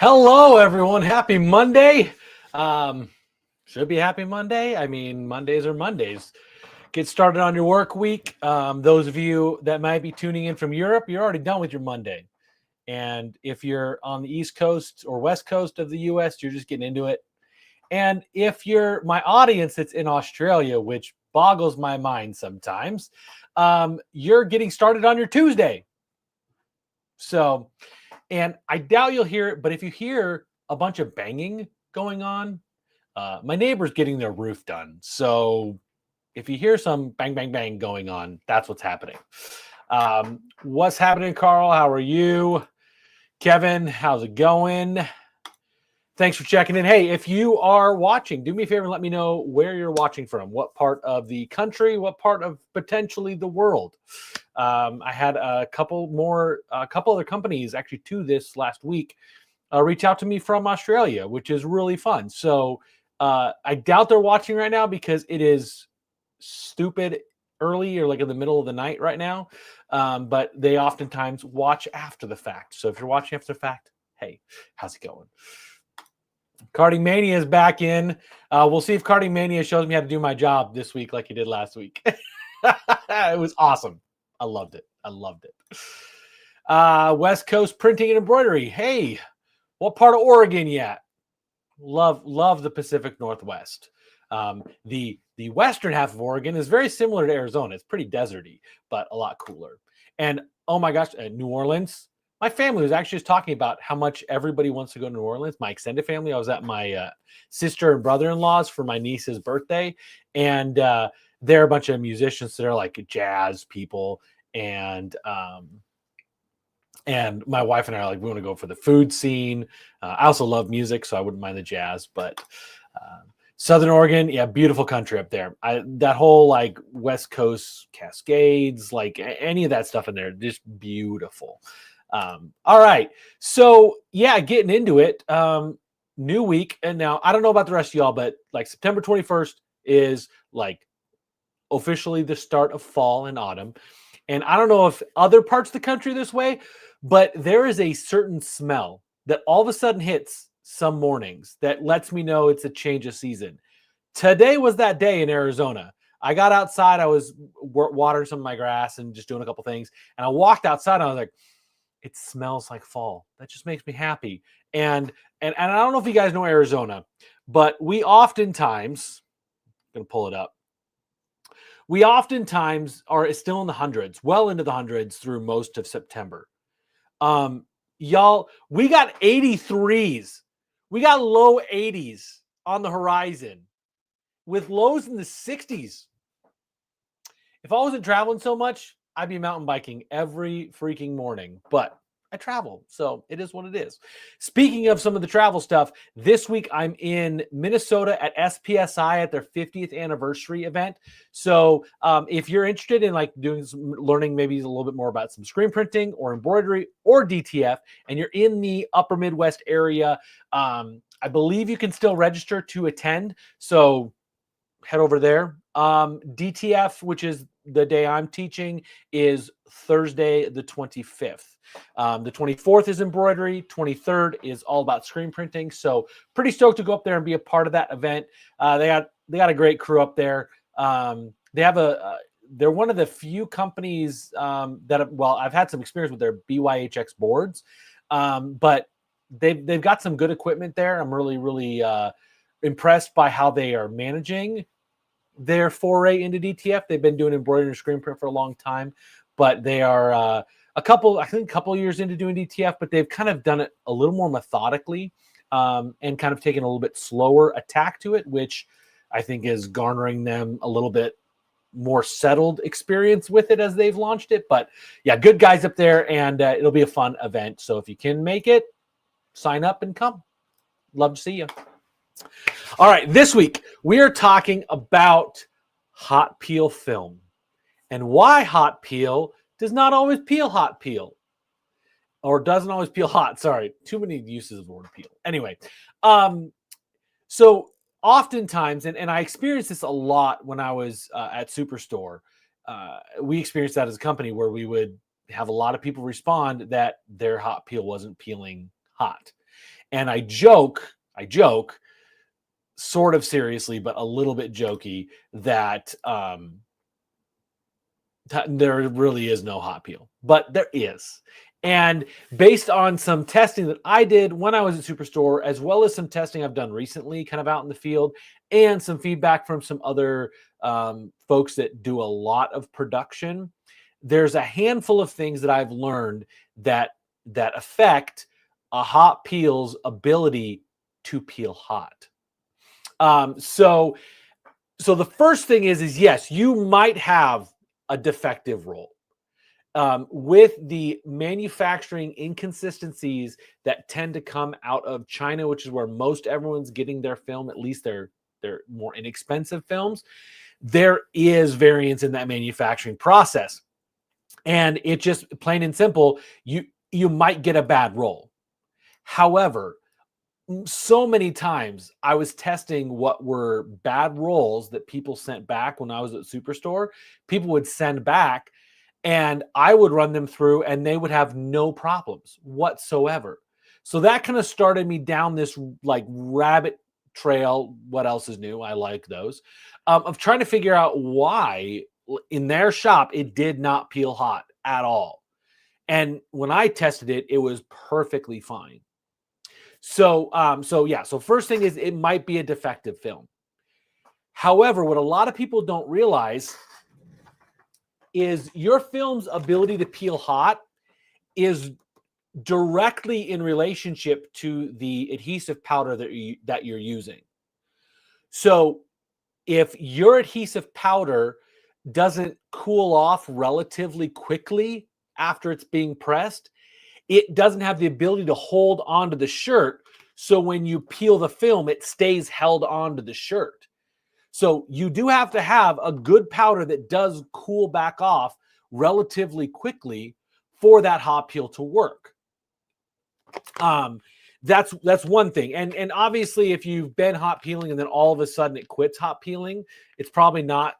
Hello, everyone. Happy Monday. Um, should be happy Monday. I mean, Mondays are Mondays. Get started on your work week. Those of you that might be tuning in from Europe, you're already done with your Monday. And if you're on the East Coast or West Coast of the US, you're just getting into it. And if you're my audience that's in Australia, which boggles my mind sometimes, you're getting started on your Tuesday. So, and I doubt you'll hear it, but if you hear a bunch of banging going on, my neighbor's getting their roof done. So if you hear some bang, bang, bang going on, that's what's happening. What's happening, Carl? How are you? Kevin, how's it going? Thanks for checking in. Hey, if you are watching, do me a favor and let me know where you're watching from, what part of the country, what part of potentially the world. I had a couple other companies, actually two this last week, reach out to me from Australia, which is really fun. So I doubt they're watching right now because it is stupid early or like in the middle of the night right now. But they oftentimes watch after the fact. So if you're watching after the fact, hey, how's it going? Karting Mania is back in. We'll see if Karting Mania shows me how to do my job this week like he did last week. It was awesome. I loved it. West Coast Printing and Embroidery. Hey, what part of Oregon you at? Love the Pacific Northwest. The western half of Oregon is very similar to Arizona. It's pretty deserty, but a lot cooler. And oh my gosh, New Orleans. My family was actually just talking about how much everybody wants to go to New Orleans. My extended family. I was at my sister and brother-in-law's for my niece's birthday, and they're a bunch of musicians that are like jazz people, and my wife and I are like, we want to go for the food scene. I also love music, so I wouldn't mind the jazz, but Southern Oregon, yeah, beautiful country up there. That whole like West Coast Cascades, like any of that stuff in there, just beautiful. All right. So yeah, getting into it. New week. And now I don't know about the rest of y'all, but like September 21st is like officially the start of fall and autumn. And I don't know if other parts of the country this way, but there is a certain smell that all of a sudden hits some mornings that lets me know it's a change of season. Today was that day in Arizona. I got outside. I was watering some of my grass and just doing a couple things. And I walked outside and I was like, it smells like fall. That just makes me happy. And I don't know if you guys know Arizona, but we oftentimes, I'm going to pull it up. We oftentimes are still in the hundreds, well into the hundreds through most of September. Y'all, we got 83s. We got low 80s on the horizon with lows in the 60s. If I wasn't traveling so much, I'd be mountain biking every freaking morning, but I travel, so it is what it is. Speaking of some of the travel stuff, this week I'm in Minnesota at SPSI at their 50th anniversary event. So if you're interested in like doing some learning, maybe a little bit more about some screen printing or embroidery or DTF, and you're in the upper Midwest area, I believe you can still register to attend. So head over there. DTF, which is the day I'm teaching, is Thursday, the 25th. The 24th is embroidery. 23rd is all about screen printing. So pretty stoked to go up there and be a part of that event. They got a great crew up there. They have they're one of the few companies I've had some experience with their BYHX boards, but they've got some good equipment there. I'm really impressed by how they are managing their foray into DTF. They've been doing embroidery and screen print for a long time, but they are a couple years into doing DTF, but they've kind of done it a little more methodically and kind of taken a little bit slower attack to it, which I think is garnering them a little bit more settled experience with it as they've launched it. But yeah, good guys up there, and it'll be a fun event. So if you can make it, sign up and come. Love to see you. All right, this week we are talking about hot peel film and why hot peel does not always peel hot peel, or doesn't always peel hot. Sorry, too many uses of the word peel. Anyway, so oftentimes, and I experienced this a lot when I was at Superstore. We experienced that as a company where we would have a lot of people respond that their hot peel wasn't peeling hot. And I joke, sort of seriously, but a little bit jokey, that there really is no hot peel, but there is. And based on some testing that I did when I was at Superstore, as well as some testing I've done recently, kind of out in the field, and some feedback from some other folks that do a lot of production, there's a handful of things that I've learned that affect a hot peel's ability to peel hot. So the first thing is yes, you might have a defective roll. With the manufacturing inconsistencies that tend to come out of China, which is where most everyone's getting their film, at least their more inexpensive films, there is variance in that manufacturing process. And it just, plain and simple, you might get a bad roll. However, so many times I was testing what were bad rolls that people sent back when I was at Superstore. People would send back, and I would run them through, and they would have no problems whatsoever. So that kind of started me down this like rabbit trail. What else is new? I like those, of trying to figure out why in their shop it did not peel hot at all. And when I tested it, it was perfectly fine. So first thing is it might be a defective film. However, what a lot of people don't realize is your film's ability to peel hot is directly in relationship to the adhesive powder that you're using. So if your adhesive powder doesn't cool off relatively quickly after it's being pressed, it doesn't have the ability to hold onto the shirt. So when you peel the film, it stays held onto the shirt. So you do have to have a good powder that does cool back off relatively quickly for that hot peel to work. That's one thing. And obviously, if you've been hot peeling and then all of a sudden it quits hot peeling, it's probably not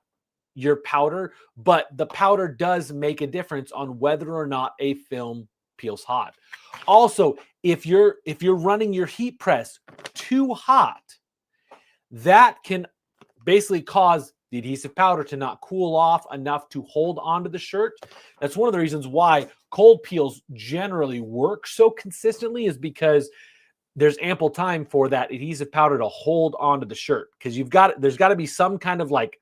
your powder, but the powder does make a difference on whether or not a film peels hot. Also, if you're running your heat press too hot, that can basically cause the adhesive powder to not cool off enough to hold onto the shirt. That's one of the reasons why cold peels generally work so consistently, is because there's ample time for that adhesive powder to hold onto the shirt, because there's got to be some kind of like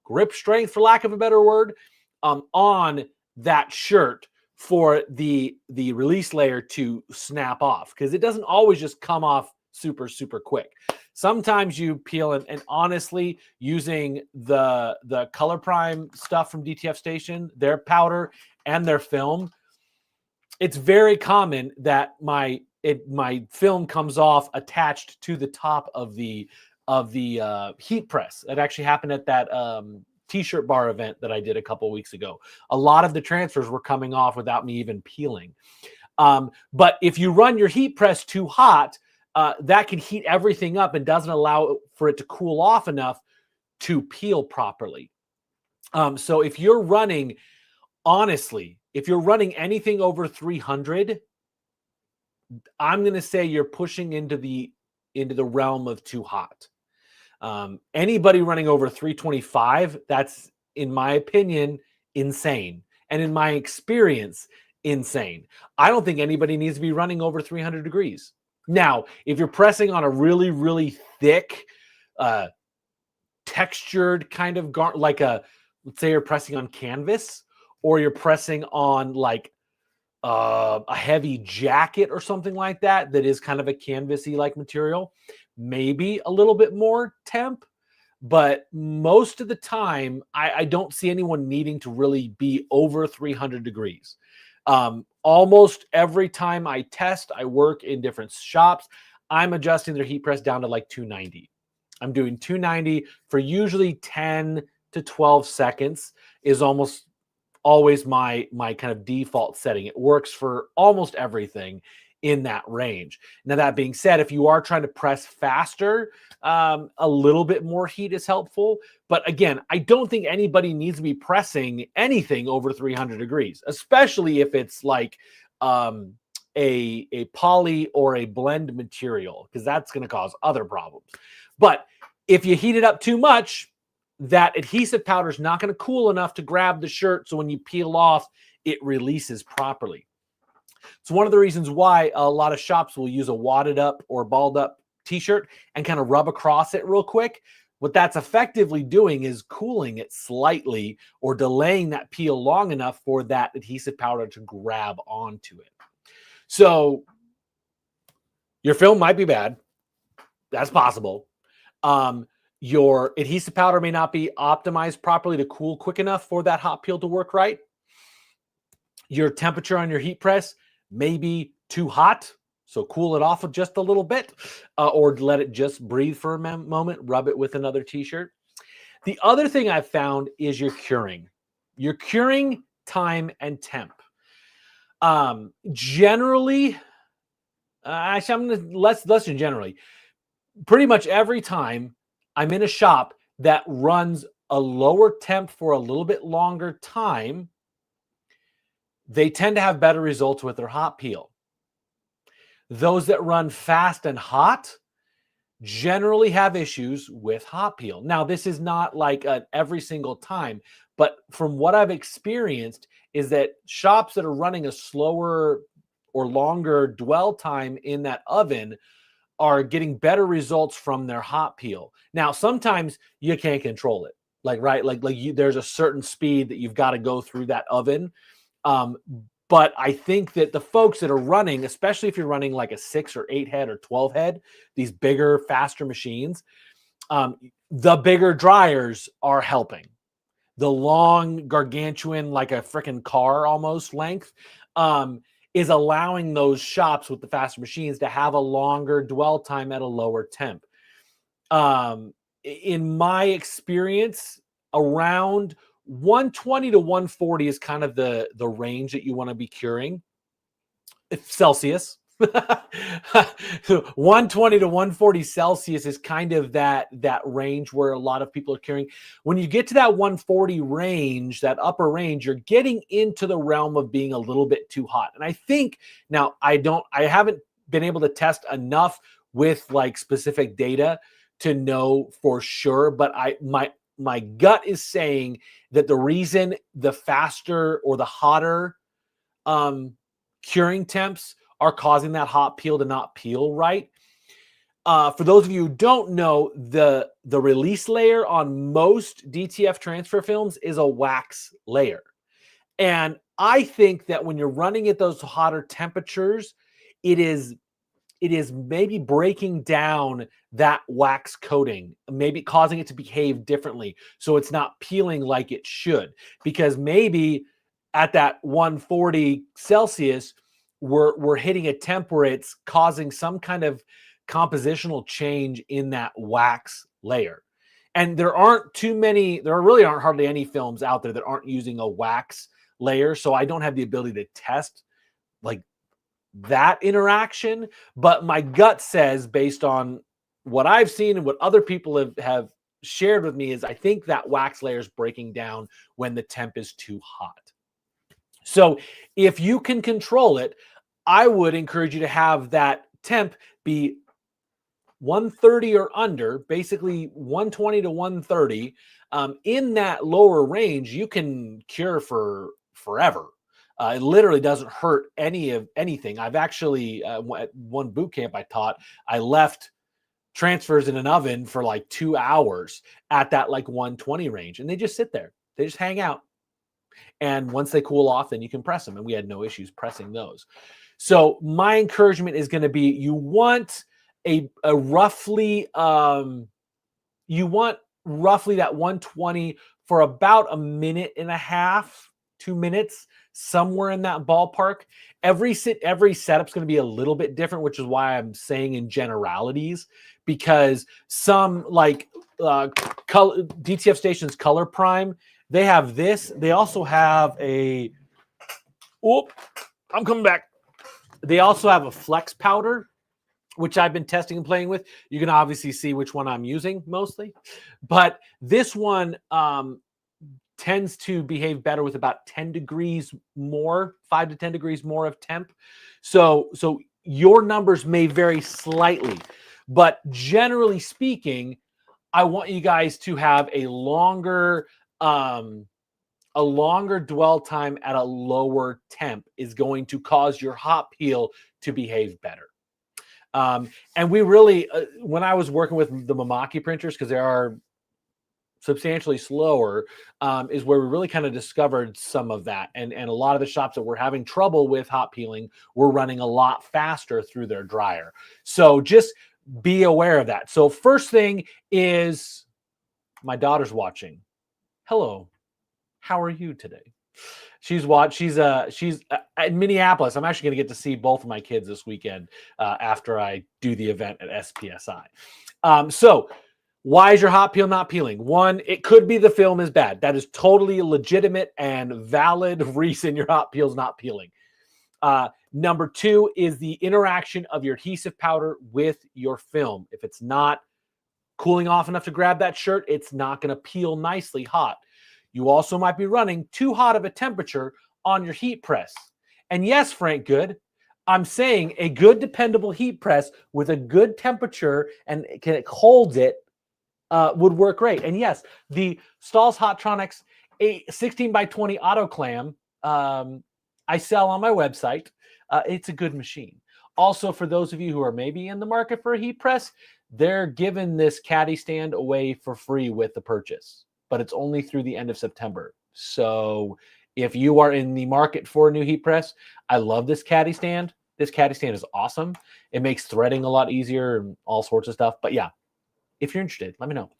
grip strength, for lack of a better word, on that shirt for the release layer to snap off, because it doesn't always just come off super quick. Sometimes you peel, and honestly, using the Color Prime stuff from DTF Station, their powder and their film, it's very common that my film comes off attached to the top of the heat press. It actually happened at that t-shirt bar event that I did a couple weeks ago. A lot of the transfers were coming off without me even peeling. But if you run your heat press too hot, that can heat everything up and doesn't allow for it to cool off enough to peel properly. So if you're running, honestly, if you're running anything over 300, I'm going to say you're pushing into the realm of too hot. Anybody running over 325, that's, in my opinion, insane. And in my experience, insane. I don't think anybody needs to be running over 300 degrees. Now, if you're pressing on a really, really thick, textured kind of like let's say you're pressing on canvas, or you're pressing on like a heavy jacket or something like that is kind of a canvasy like material, maybe a little bit more temp. But most of the time, I don't see anyone needing to really be over 300 degrees. Almost every time I test, I work in different shops, I'm adjusting their heat press down to like 290. I'm doing 290 for usually 10 to 12 seconds is almost always my kind of default setting. It works for almost everything in that range. Now, that being said, if you are trying to press faster, a little bit more heat is helpful. But again, I don't think anybody needs to be pressing anything over 300 degrees, especially if it's like a poly or a blend material, because that's going to cause other problems. But if you heat it up too much, that adhesive powder is not going to cool enough to grab the shirt, so when you peel off, it releases properly. It's one of the reasons why a lot of shops will use a wadded up or balled up t-shirt and kind of rub across it real quick. What that's effectively doing is cooling it slightly or delaying that peel long enough for that adhesive powder to grab onto it. So your film might be bad. That's possible. Your adhesive powder may not be optimized properly to cool quick enough for that hot peel to work right. Your temperature on your heat press may be too hot, so cool it off just a little bit, or let it just breathe for a moment, rub it with another t-shirt. The other thing I've found is your curing time and temp. Generally, actually, I'm going to less than generally. Pretty much every time I'm in a shop that runs a lower temp for a little bit longer time, they tend to have better results with their hot peel. Those that run fast and hot generally have issues with hot peel. Now, this is not like every single time, but from what I've experienced is that shops that are running a slower or longer dwell time in that oven are getting better results from their hot peel. Now, sometimes you can't control it. There's a certain speed that you've got to go through that oven. But I think that the folks that are running, especially if you're running like a 6 or 8 head or 12 head, these bigger, faster machines, the bigger dryers are helping. The long, gargantuan, like a freaking car almost length, is allowing those shops with the faster machines to have a longer dwell time at a lower temp. In my experience, around 120 to 140 is kind of the range that you want to be curing. Celsius. 120 to 140 Celsius is kind of that range where a lot of people are curing. When you get to that 140 range, that upper range, you're getting into the realm of being a little bit too hot. And I think now I haven't been able to test enough with like specific data to know for sure, but my gut is saying that the reason the faster or the hotter curing temps are causing that hot peel to not peel right. For those of you who don't know, the release layer on most DTF transfer films is a wax layer. And I think that when you're running at those hotter temperatures, it is maybe breaking down that wax coating, maybe causing it to behave differently. So it's not peeling like it should, because maybe at that 140 Celsius, we're hitting a temp where it's causing some kind of compositional change in that wax layer. And there really aren't hardly any films out there that aren't using a wax layer. So I don't have the ability to test like that interaction, but my gut says, based on what I've seen and what other people have shared with me, is I think that wax layer is breaking down when the temp is too hot. So if you can control it, I would encourage you to have that temp be 130 or under, basically 120 to 130. In that lower range, you can cure for forever. It literally doesn't hurt anything. I've actually, at one boot camp I taught, I left transfers in an oven for like 2 hours at that like 120 range, and they just sit there. They just hang out. And once they cool off, then you can press them. And we had no issues pressing those. So my encouragement is going to be, you want a roughly that 120 for about a minute and a half, 2 minutes, somewhere in that ballpark. Every setup's going to be a little bit different, which is why I'm saying in generalities, because some like DTF Station's Color Prime, they have this. They also have I'm coming back. They also have a flex powder, which I've been testing and playing with. You can obviously see which one I'm using mostly. But this one tends to behave better with about 10 degrees more, 5 to 10 degrees more of temp. So your numbers may vary slightly, but generally speaking, I want you guys to have a longer dwell time at a lower temp is going to cause your hot peel to behave better. And we really, when I was working with the Mamaki printers, because they are substantially slower, is where we really kind of discovered some of that. And a lot of the shops that were having trouble with hot peeling were running a lot faster through their dryer. So just be aware of that. So first thing is, my daughter's watching. Hello, how are you today? She's in Minneapolis. I'm actually going to get to see both of my kids this weekend after I do the event at SPSI. So why is your hot peel not peeling? One, it could be the film is bad. That is totally a legitimate and valid reason your hot peel's not peeling. Number two is the interaction of your adhesive powder with your film. If it's not cooling off enough to grab that shirt, it's not going to peel nicely hot. You also might be running too hot of a temperature on your heat press. And yes, Frank Good, I'm saying a good dependable heat press with a good temperature and it holds it would work great. And yes, the Stahl's Hottronics a 16 by 20 auto clam I sell on my website. It's a good machine. Also, for those of you who are maybe in the market for a heat press, they're giving this caddy stand away for free with the purchase, but it's only through the end of September. So if you are in the market for a new heat press, I love this caddy stand. This caddy stand is awesome. It makes threading a lot easier and all sorts of stuff. But yeah, if you're interested, let me know.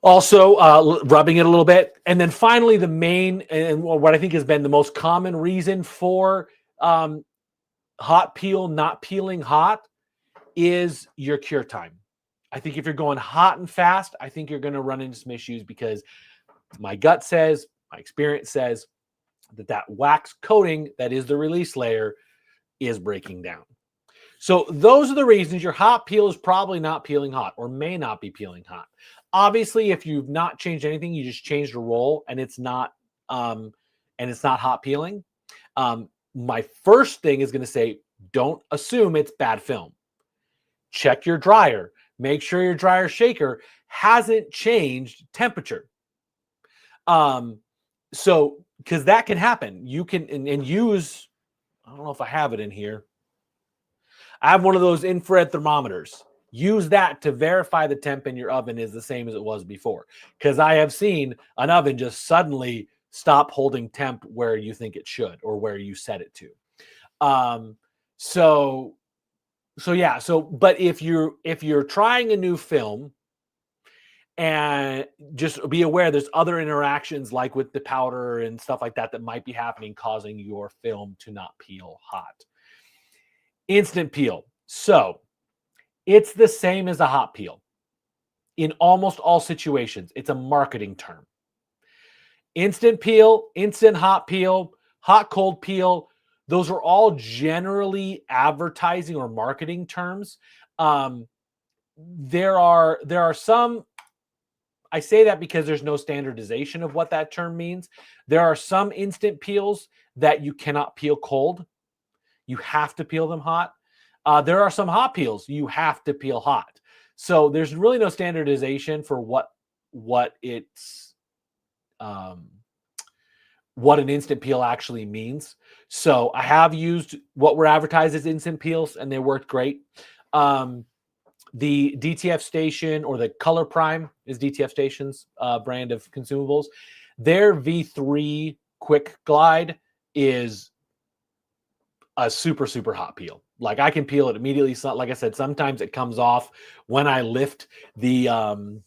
Also, rubbing it a little bit. And then finally, the main, and what I think has been the most common reason for hot peel not peeling hot is your cure time. I think if you're going hot and fast, I think you're going to run into some issues because my gut says, my experience says that wax coating that is the release layer is breaking down. So those are the reasons your hot peel is probably not peeling hot or may not be peeling hot. Obviously, if you've not changed anything, you just changed a roll and it's not hot peeling. My first thing is going to say, don't assume it's bad film. Check your dryer. Make sure your dryer shaker hasn't changed temperature. So, because that can happen. You can and use, I don't know if I have it in here. I have one of those infrared thermometers. Use that to verify the temp in your oven is the same as it was before. Because I have seen an oven just suddenly stop holding temp where you think it should or where you set it to. But if you're trying a new film, and just be aware there's other interactions like with the powder and stuff like that that might be happening, causing your film to not peel hot. Instant peel. So it's the same as a hot peel in almost all situations. It's a marketing term. Instant peel, instant hot peel, hot cold peel. Those are all generally advertising or marketing terms. There are some, I say that because there's no standardization of what that term means. There are some instant peels that you cannot peel cold. You have to peel them hot. There are some hot peels you have to peel hot. So there's really no standardization for what an instant peel actually means. So I have used what were advertised as instant peels, and they worked great. The DTF Station, or the Color Prime is DTF Station's brand of consumables. Their V3 Quick Glide is a super, super hot peel. Like I can peel it immediately. So, like I said, sometimes it comes off when I lift the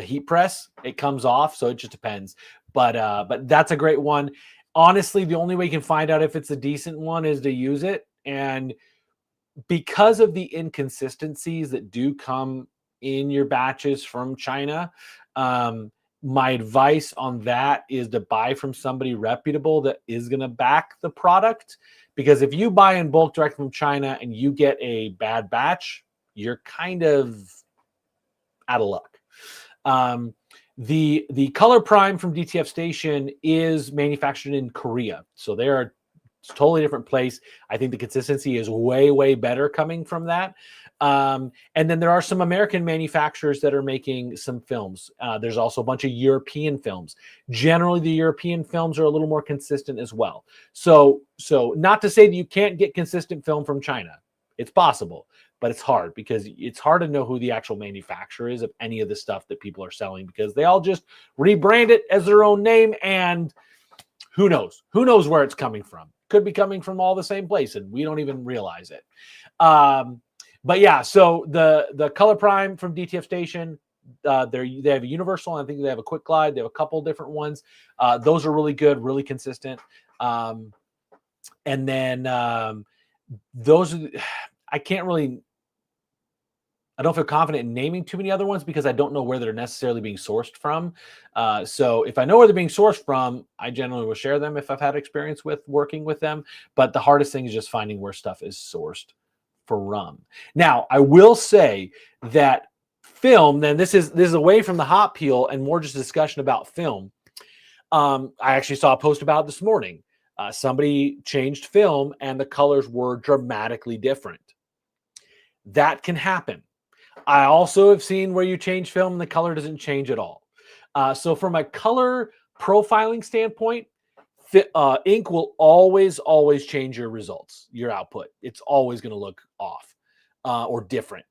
heat press. It comes off, so it just depends. But that's a great one. Honestly, the only way you can find out if it's a decent one is to use it. And because of the inconsistencies that do come in your batches from China, my advice on that is to buy from somebody reputable that is going to back the product. Because if you buy in bulk direct from China and you get a bad batch, you're kind of out of luck. The color prime from DTF Station is manufactured in Korea, so they are a totally different place. I think the consistency is way better coming from that. And then there are some American manufacturers that are making some films. There's also a bunch of European films. Generally, the European films are a little more consistent as well. So not to say that you can't get consistent film from China. It's possible, but it's hard because it's hard to know who the actual manufacturer is of any of the stuff that people are selling, because they all just rebrand it as their own name, and who knows where it's coming from. Could be coming from all the same place and we don't even realize it. But yeah, so the color prime from DTF Station, they have a universal, and I think they have a quick glide. They have a couple different ones. Those are really good, really consistent. And then those are, I don't feel confident in naming too many other ones because I don't know where they're necessarily being sourced from. So if I know where they're being sourced from, I generally will share them if I've had experience with working with them. But the hardest thing is just finding where stuff is sourced from. Now, I will say that film, then this is away from the hot peel and more just discussion about film. I actually saw a post about it this morning. Somebody changed film and the colors were dramatically different. That can happen. I also have seen where you change film and the color doesn't change at all. So from a color profiling standpoint, ink will always change your results, your output. It's always going to look off or different.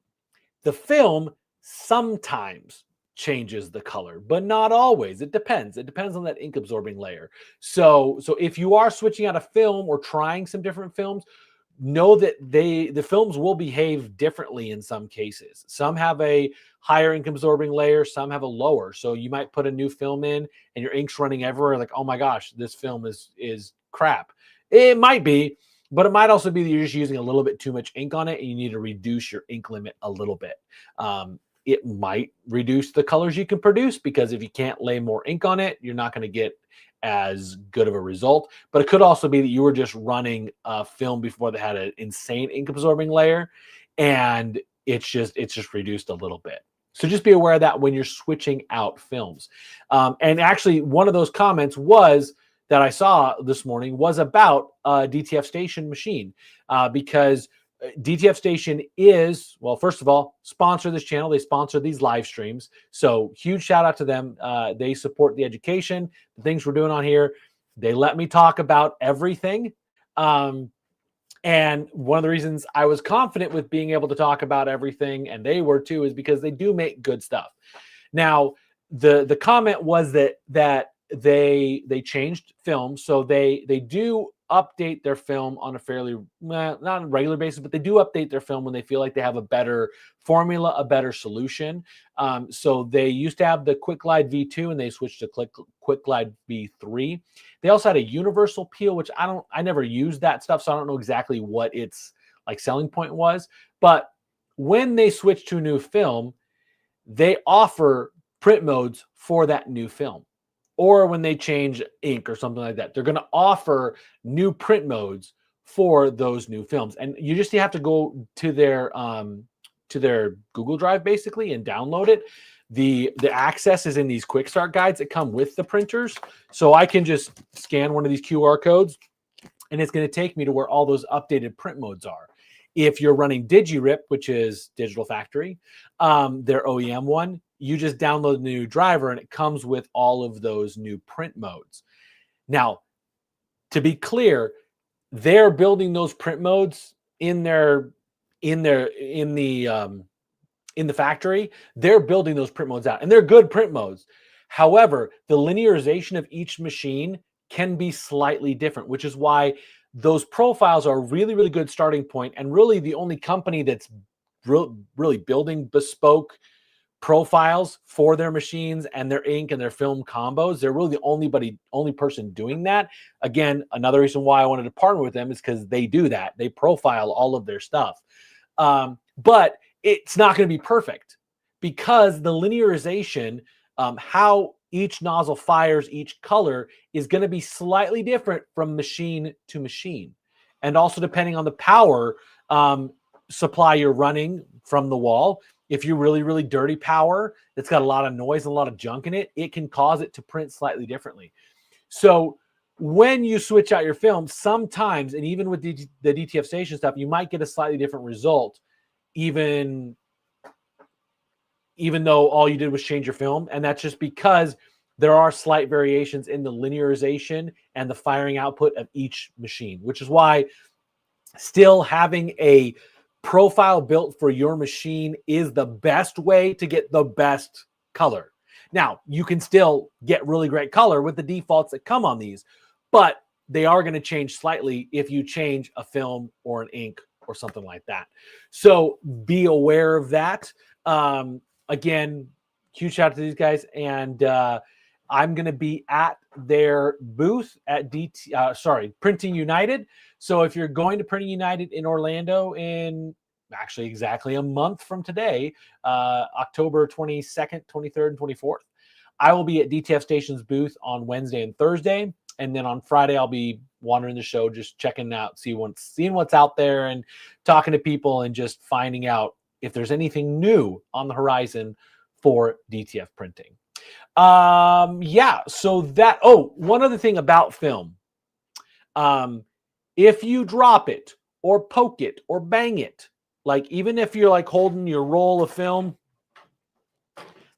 The film sometimes changes the color, but not always. It depends. It depends on that ink absorbing layer. So if you are switching out a film or trying some different films, know that the films will behave differently in some cases. Some have a higher ink absorbing layer, some have a lower. So you might put a new film in and your ink's running everywhere, like, oh my gosh, this film is crap. It might be, but it might also be that you're just using a little bit too much ink on it and you need to reduce your ink limit a little bit. It might reduce the colors you can produce, because if you can't lay more ink on it, you're not going to get as good of a result. But it could also be that you were just running a film before that had an insane ink absorbing layer, and it's just reduced a little bit. So just be aware of that when you're switching out films. And actually, one of those comments that I saw this morning was about a DTF Station machine, because DTF Station is, well, first of all, sponsor this channel. They sponsor these live streams. So huge shout out to them. They support the education, the things we're doing on here. They let me talk about everything. And one of the reasons I was confident with being able to talk about everything, and they were too, is because they do make good stuff. Now, the comment was that they changed film. So they do update their film on a fairly, not on a regular basis, but they do update their film when they feel like they have a better formula, a better solution. So they used to have the Quick Glide V2 and they switched to Quick Glide V3. They also had a universal peel, which I never used that stuff, so I don't know exactly what its like selling point was. But when they switch to a new film, they offer print modes for that new film. Or when they change ink or something like that, they're going to offer new print modes for those new films. And you just have to go to their Google Drive basically and download it. The access is in these quick start guides that come with the printers. So I can just scan one of these QR codes and it's going to take me to where all those updated print modes are. If you're running DigiRip, which is Digital Factory, their OEM one, you just download the new driver and it comes with all of those new print modes. Now, to be clear, they're building those print modes in the factory. They're building those print modes out, and they're good print modes. However, the linearization of each machine can be slightly different, which is why those profiles are a really, really good starting point, and really the only company that's really building bespoke profiles for their machines and their ink and their film combos. They're really the only person doing that. Again, another reason why I wanted to partner with them is because they do that. They profile all of their stuff. But it's not going to be perfect because the linearization, how each nozzle fires each color is going to be slightly different from machine to machine. And also depending on the power supply you're running from the wall, if you really, really dirty power that's got a lot of noise and a lot of junk in it, it can cause it to print slightly differently. So when you switch out your film, sometimes, and even with the DTF station stuff, you might get a slightly different result, even though all you did was change your film. And that's just because there are slight variations in the linearization and the firing output of each machine, which is why still having a profile built for your machine is the best way to get the best color. Now, you can still get really great color with the defaults that come on these, but they are going to change slightly if you change a film or an ink or something like that. So be aware of that. Again, huge shout out to these guys. And I'm going to be at their booth at Printing United. So if you're going to Printing United in Orlando in actually exactly a month from today, October 22nd, 23rd, and 24th, I will be at DTF Station's booth on Wednesday and Thursday. And then on Friday, I'll be wandering the show, just checking out, seeing what's out there and talking to people and just finding out if there's anything new on the horizon for DTF printing. Yeah, so that, one other thing about film. If you drop it or poke it or bang it, like even if you're like holding your roll of film,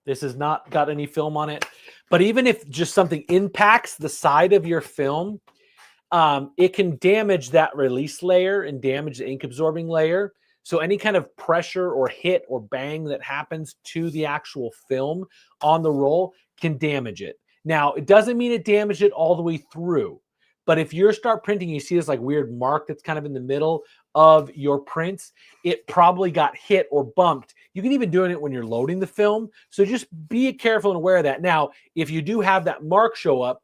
this has not got any film on it, but even if just something impacts the side of your film, it can damage that release layer and damage the ink absorbing layer. So any kind of pressure or hit or bang that happens to the actual film on the roll can damage it. Now, it doesn't mean it damaged it all the way through, but if you start printing, you see this like weird mark that's kind of in the middle of your prints, it probably got hit or bumped. You can even do it when you're loading the film. So just be careful and aware of that. Now, if you do have that mark show up,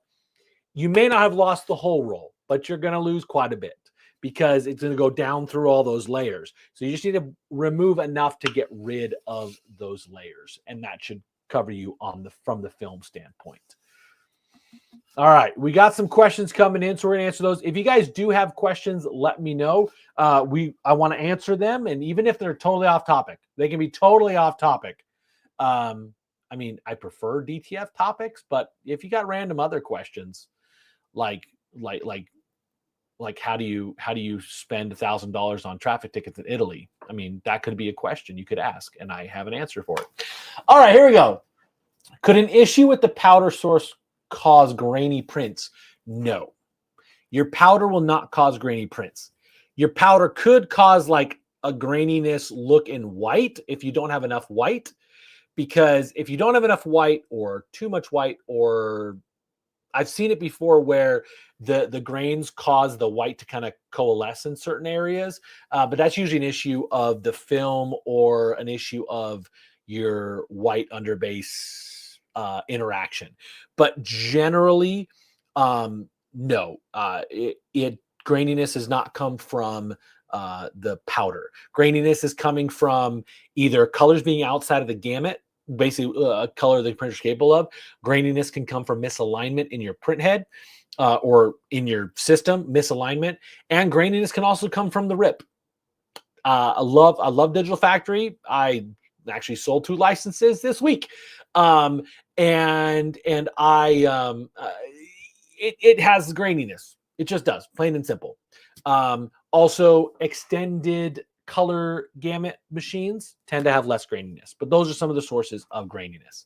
you may not have lost the whole roll, but you're going to lose quite a bit because it's going to go down through all those layers. So you just need to remove enough to get rid of those layers, and that should cover you from the film standpoint. All right, we got some questions coming in, so we're going to answer those. If you guys do have questions, let me know. I want to answer them, and even if they're totally off topic, they can be totally off topic. I mean, I prefer DTF topics, but if you got random other questions, like how do you spend $1,000 on traffic tickets in Italy? I mean, that could be a question you could ask, and I have an answer for it. All right, here we go. Could an issue with the powder source cause grainy prints? No. Your powder will not cause grainy prints. Your powder could cause like a graininess look in white if you don't have enough white, because if you don't have enough white or too much white, or I've seen it before where the grains cause the white to kind of coalesce in certain areas, but that's usually an issue of the film or an issue of your white underbase interaction. But generally, no, graininess has not come from the powder. Graininess is coming from either colors being outside of the gamut, basically a color the printer's capable of. Graininess can come from misalignment in your print head or in your system, misalignment, and graininess can also come from the rip. I love Digital Factory. I actually sold 2 licenses this week, and I it has graininess. It just does, plain and simple. Also, extended color gamut machines tend to have less graininess, but those are some of the sources of graininess.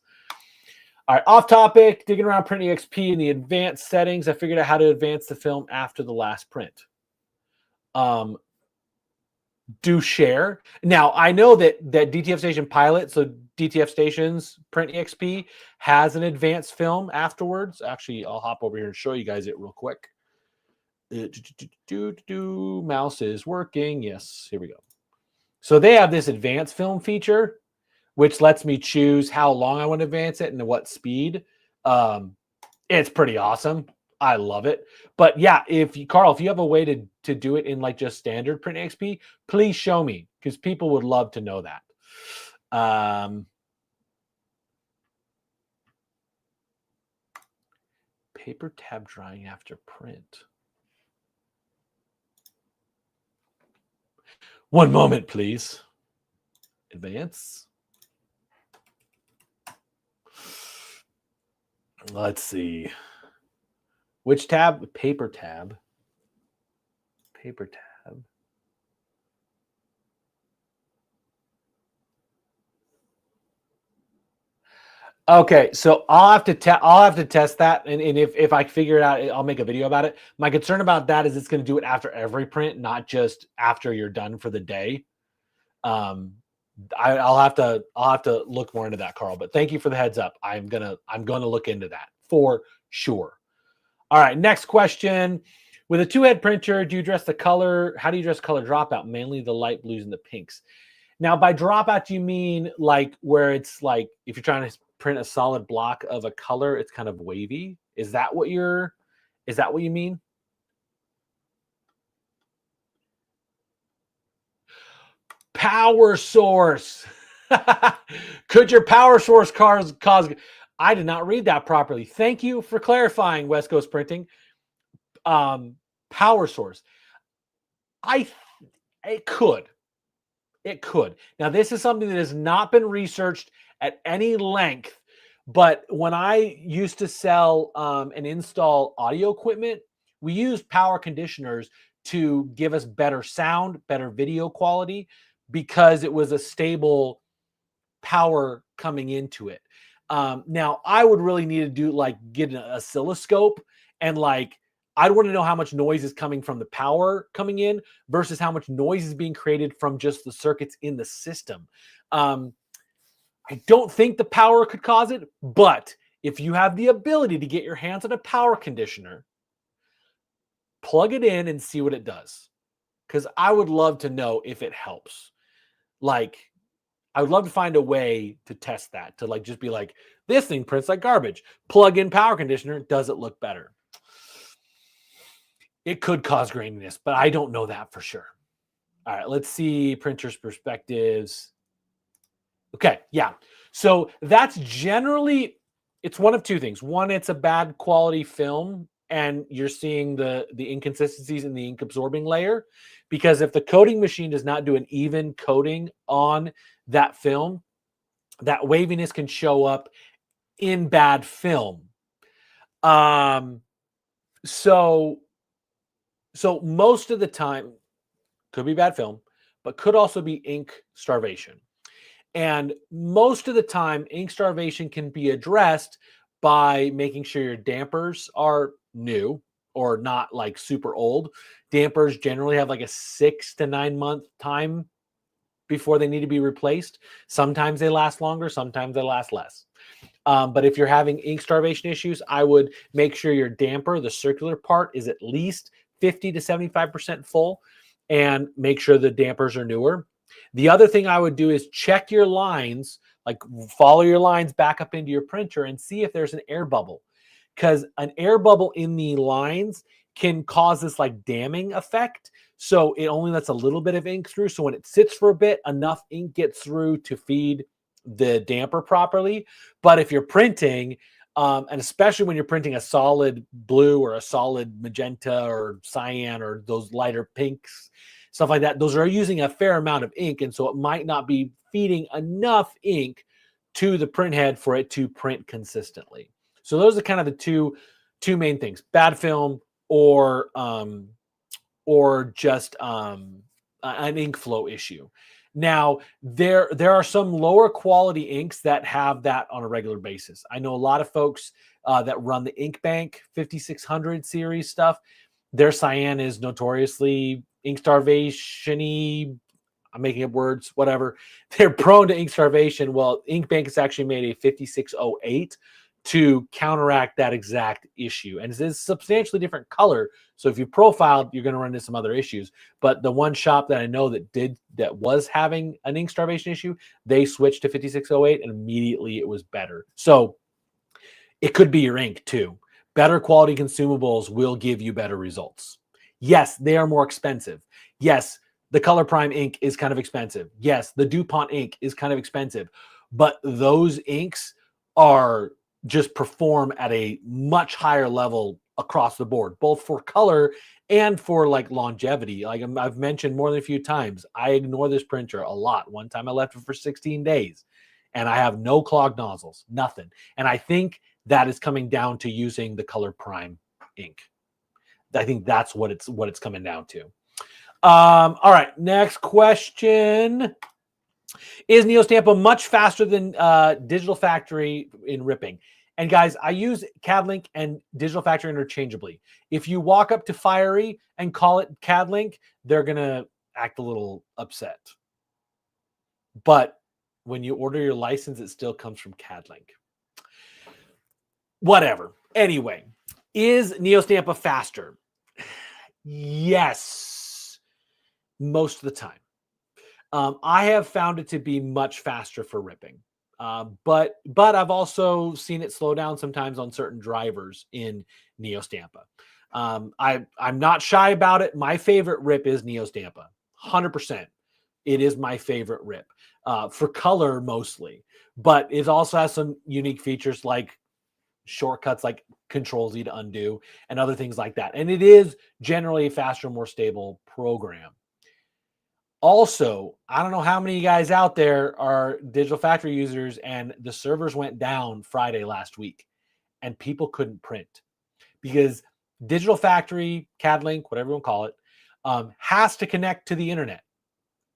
All right, off topic, digging around Printing XP in the advanced settings, I figured out how to advance the film after the last print. Do share. Now, I know that DTF Station Pilot, so DTF Stations Print XP, has an advanced film afterwards. Actually, I'll hop over here and show you guys it real quick. Mouse is working. Yes, here we go. So they have this advanced film feature, which lets me choose how long I want to advance it and at what speed. It's pretty awesome. I love it. But yeah, Carl, if you have a way to do it in like just standard Print XP, please show me, because people would love to know that. Paper tab drying after print. One moment, please. Advance. Let's see. Which tab? Paper tab. Paper tab. Okay, so I'll have to test that, and if I figure it out, I'll make a video about it. My concern about that is it's going to do it after every print, not just after you're done for the day. Um, I'll have to look more into that, Carl. But thank you for the heads up. I'm gonna look into that for sure. All right, next question. With a two-head printer, do you address the color? How do you address color dropout? Mainly the light blues and the pinks. Now, by dropout, do you mean like where it's like if you're trying to print a solid block of a color, it's kind of wavy? Is that what you mean? Power source. Could your power source cause? I did not read that properly. Thank you for clarifying, West Coast Printing. Power source. It could. It could. Now, this is something that has not been researched at any length, but when I used to sell and install audio equipment, we used power conditioners to give us better sound, better video quality, because it was a stable power coming into it. Now, I would really need to do like get an oscilloscope and like I'd want to know how much noise is coming from the power coming in versus how much noise is being created from just the circuits in the system. I don't think the power could cause it, but if you have the ability to get your hands on a power conditioner, plug it in and see what it does. Because I would love to know if it helps. Like, I would love to find a way to test that, to like just be like, this thing prints like garbage. Plug in power conditioner, does it look better? It could cause graininess, but I don't know that for sure. All right, let's see printers' perspectives. Okay, yeah. So that's generally, it's one of two things. One, it's a bad quality film, and you're seeing the inconsistencies in the ink absorbing layer. Because if the coating machine does not do an even coating on that film, that waviness can show up in bad film. So most of the time, could be bad film, but could also be ink starvation. And most of the time, ink starvation can be addressed by making sure your dampers are new or not like super old. Dampers generally have like a 6 to 9 month time before they need to be replaced. Sometimes they last longer, sometimes they last less. But if you're having ink starvation issues, I would make sure your damper, the circular part, is at least 50 to 75% full, and make sure the dampers are newer. The other thing I would do is check your lines, like follow your lines back up into your printer and see if there's an air bubble, because an air bubble in the lines can cause this like damming effect. So it only lets a little bit of ink through. So when it sits for a bit, enough ink gets through to feed the damper properly. But if you're printing, and especially when you're printing a solid blue or a solid magenta or cyan or those lighter pinks, stuff like that, those are using a fair amount of ink. And so it might not be feeding enough ink to the print head for it to print consistently. So those are kind of the two main things: bad film or just an ink flow issue. Now, there are some lower quality inks that have that on a regular basis. I know a lot of folks that run the Ink Bank 5600 series stuff. Their cyan is notoriously ink starvation-y. I'm making up words, whatever. They're prone to ink starvation. Well, Ink Bank has actually made a 5608 to counteract that exact issue. And it's a substantially different color. So if you profiled, you're going to run into some other issues. But the one shop that I know that was having an ink starvation issue, they switched to 5608 and immediately it was better. So it could be your ink too. Better quality consumables will give you better results. Yes, they are more expensive. Yes, the Color Prime ink is kind of expensive. Yes, the DuPont ink is kind of expensive. But those inks are just perform at a much higher level across the board, both for color and for like longevity. Like I've mentioned more than a few times, I ignore this printer a lot. One time I left it for 16 days and I have no clogged nozzles, nothing. And I think that is coming down to using the Color Prime ink. I think that's what it's coming down to. All right, next question. Is Neostampa much faster than Digital Factory in ripping? And guys, I use CADLink and Digital Factory interchangeably. If you walk up to Fiery and call it CADLink, they're going to act a little upset. But when you order your license, it still comes from CADLink. Whatever. Anyway, is Neostampa faster? Yes, most of the time. I have found it to be much faster for ripping. But I've also seen it slow down sometimes on certain drivers in Neostampa. I'm not shy about it. My favorite rip is Neostampa, 100%. It is my favorite rip for color mostly, but it also has some unique features like shortcuts like Control-Z to undo and other things like that. And it is generally a faster, more stable program. Also, I don't know how many of you guys out there are Digital Factory users, and the servers went down Friday last week and people couldn't print because Digital Factory, CADLink, whatever you want to call it, has to connect to the internet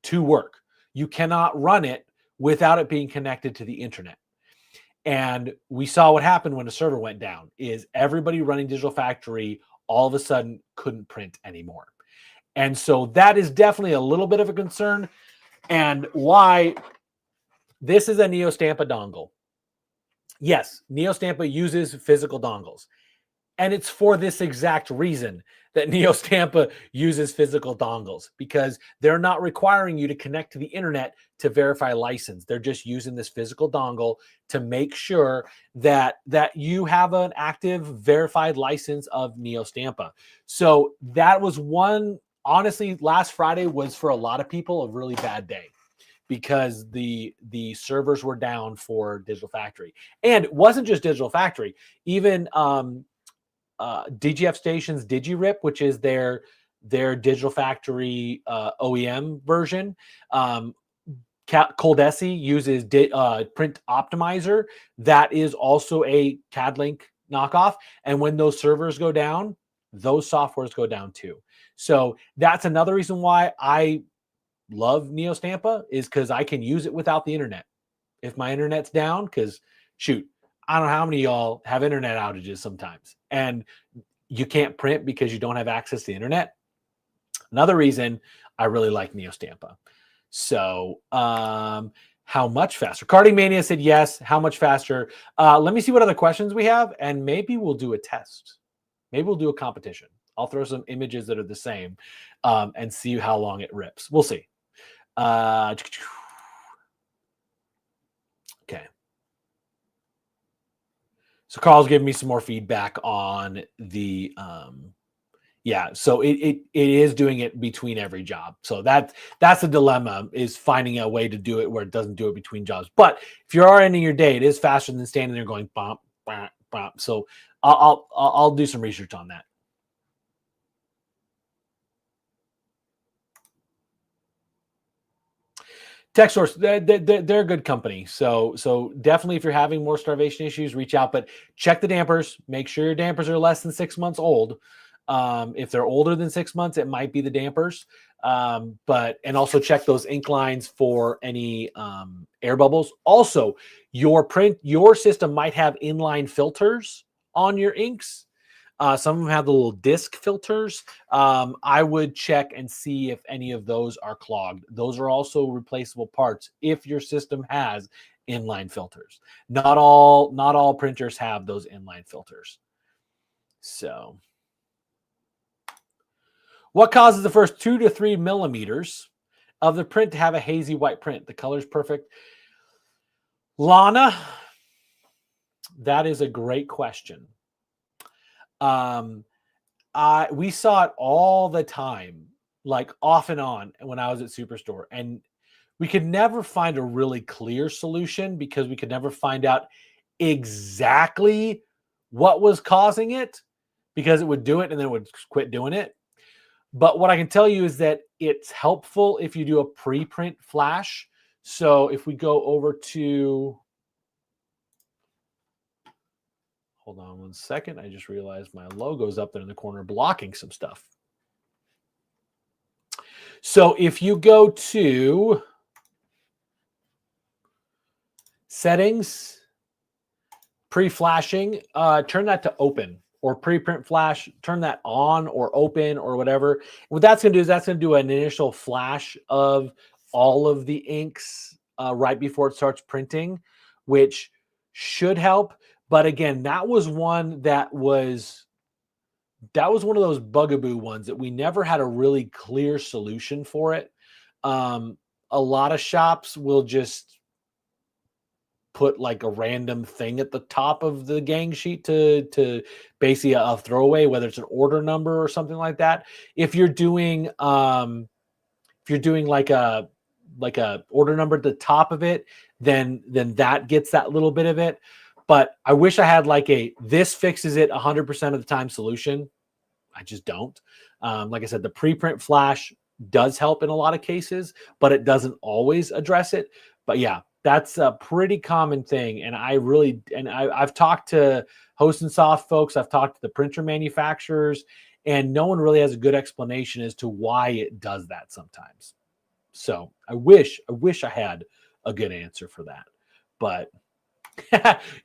to work. You cannot run it without it being connected to the internet. And we saw what happened when the server went down is everybody running Digital Factory all of a sudden couldn't print anymore. And so that is definitely a little bit of a concern, and why this is a Neostampa dongle. Yes, Neostampa uses physical dongles. And it's for this exact reason that Neostampa uses physical dongles, because they're not requiring you to connect to the internet to verify license. They're just using this physical dongle to make sure that you have an active verified license of Neostampa. So that was one, honestly, last Friday was for a lot of people a really bad day because the servers were down for Digital Factory. And it wasn't just Digital Factory, even DGF Station's DigiRip, which is their Digital Factory OEM version. Coldesi uses Print Optimizer. That is also a CADLink knockoff. And when those servers go down, those softwares go down too. So that's another reason why I love Neostampa, is because I can use it without the internet. If my internet's down, because shoot, I don't know how many of y'all have internet outages sometimes, and you can't print because you don't have access to the internet. Another reason I really like Neostampa. So, how much faster? Carding Mania said yes. How much faster? Let me see what other questions we have, and maybe we'll do a test. Maybe we'll do a competition. I'll throw some images that are the same and see how long it rips. We'll see. Okay. So Carl's giving me some more feedback on the yeah, so it is doing it between every job. So that's the dilemma, is finding a way to do it where it doesn't do it between jobs. But if you are ending your day, it is faster than standing there going bump, bump, bump. So I'll do some research on that. TechSource, they're a good company. So definitely, if you're having more starvation issues, reach out. But check the dampers. Make sure your dampers are less than 6 months old. If they're older than 6 months, it might be the dampers. And also check those ink lines for any air bubbles. Also, your system might have inline filters on your inks. Some of them have the little disc filters. I would check and see if any of those are clogged. Those are also replaceable parts if your system has inline filters. Not all printers have those inline filters. So, what causes the first 2 to 3 millimeters of the print to have a hazy white print? The color's perfect. Lana, that is a great question. We saw it all the time, like off and on when I was at Superstore, and we could never find a really clear solution because we could never find out exactly what was causing it, because it would do it and then it would quit doing it. But what I can tell you is that it's helpful if you do a pre-print flash. So if we go over to Hold on one second. I just realized my logo's up there in the corner blocking some stuff. So if you go to settings, pre-flashing, turn that to open, or pre-print flash, turn that on or open or whatever. What that's going to do is that's going to do an initial flash of all of the inks right before it starts printing, which should help. But again, that was one one of those bugaboo ones that we never had a really clear solution for it. A lot of shops will just put like a random thing at the top of the gang sheet to basically a throwaway, whether it's an order number or something like that. If you're doing like a order number at the top of it, then that gets that little bit of it. But I wish I had like this fixes it 100% of the time solution. I just don't. Like I said, the preprint flash does help in a lot of cases, but it doesn't always address it. But yeah, that's a pretty common thing. And I've talked to Host and Soft folks. I've talked to the printer manufacturers, and no one really has a good explanation as to why it does that sometimes. So I wish I had a good answer for that. But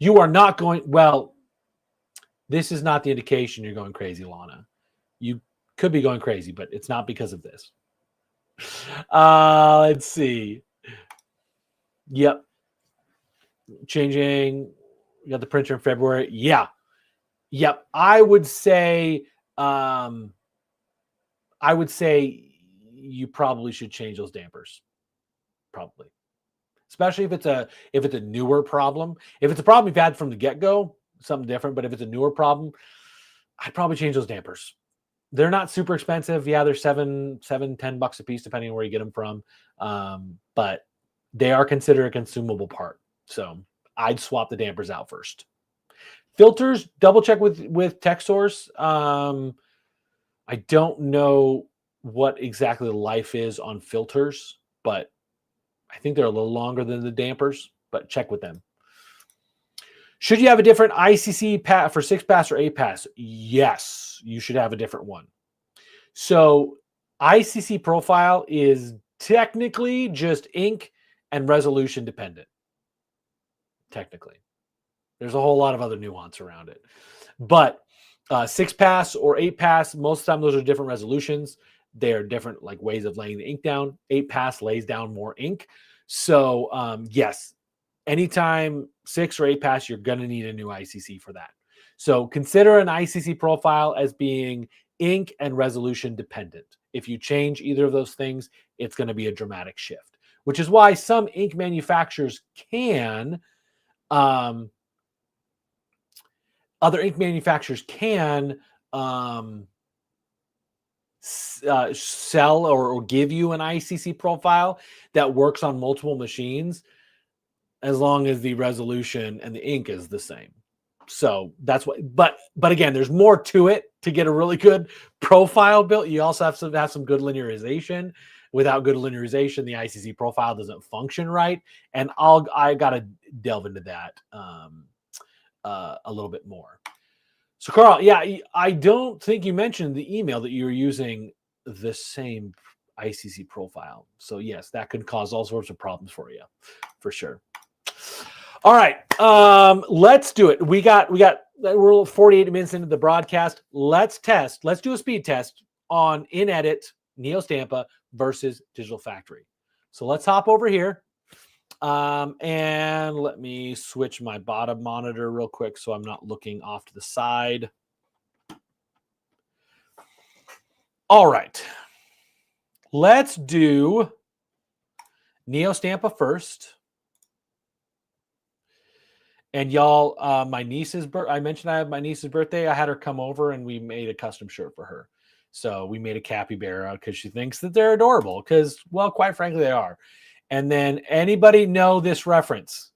you are not going, well, this is not the indication you're going crazy, Lana. You could be going crazy, but it's not because of this. Let's see. Yep. Changing. You got the printer in February. Yeah. Yep. I would say you probably should change those dampers. Probably. Especially if it's a newer problem. If it's a problem you've had from the get-go, something different. But if it's a newer problem, I'd probably change those dampers. They're not super expensive. Yeah, they're $10 a piece, depending on where you get them from. But they are considered a consumable part. So I'd swap the dampers out first. Filters, double check with TechSource. I don't know what exactly the life is on filters, but I think they're a little longer than the dampers, but check with them. Should you have a different ICC for 6-pass or 8-pass? Yes, you should have a different one. So ICC profile is technically just ink and resolution dependent. Technically. There's a whole lot of other nuance around it. But 6-pass or 8-pass, most of the time those are different resolutions. They're different like ways of laying the ink down. 8-pass lays down more ink. So yes, anytime 6 or 8-pass, you're going to need a new ICC for that. So consider an ICC profile as being ink and resolution dependent. If you change either of those things, it's going to be a dramatic shift, which is why some ink manufacturers can, other ink manufacturers can sell or give you an ICC profile that works on multiple machines, as long as the resolution and the ink is the same. So that's what, but again, there's more to it to get a really good profile built. You also have to have some good linearization. Without good linearization, the ICC profile doesn't function right. And I got to delve into that a little bit more. So Carl, yeah, I don't think you mentioned the email that you're using the same ICC profile. So yes, that could cause all sorts of problems for you, for sure. All right, let's do it. We're 48 minutes into the broadcast. Let's do a speed test on in-edit Neostampa versus Digital Factory. So let's hop over here. And let me switch my bottom monitor real quick so I'm not looking off to the side. All right. Let's do Neostampa first. And y'all, my niece's I mentioned I have my niece's birthday. I had her come over and we made a custom shirt for her. So we made a capybara because she thinks that they're adorable because, well, quite frankly, they are. And then anybody know this reference?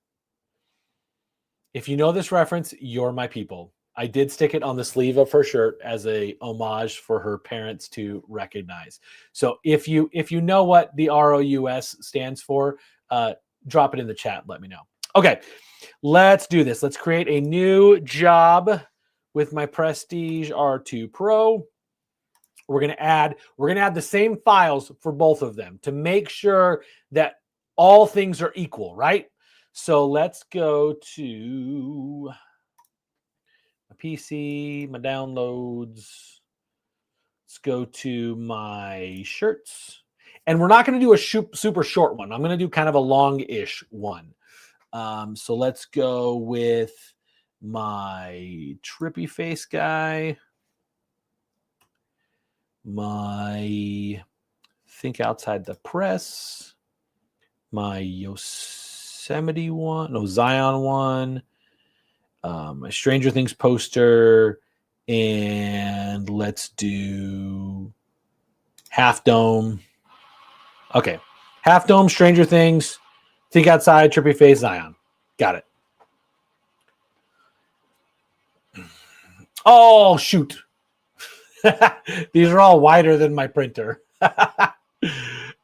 If you know this reference, you're my people. I did stick it on the sleeve of her shirt as a homage for her parents to recognize. So if you know what the ROUS stands for, drop it in the chat. Let me know. Okay, let's do this. Let's create a new job with my Prestige R2 Pro. We're going to add the same files for both of them to make sure that all things are equal, right? So let's go to my PC, my downloads. Let's go to my shirts. And we're not going to do a super short one. I'm going to do kind of a long-ish one. So let's go with my trippy face guy. My Think Outside the Press. My Yosemite one. No, Zion one. My Stranger Things poster. And let's do Half Dome. Okay. Half Dome, Stranger Things, Think Outside, Trippy Face, Zion. Got it. Oh, shoot. These are all wider than my printer.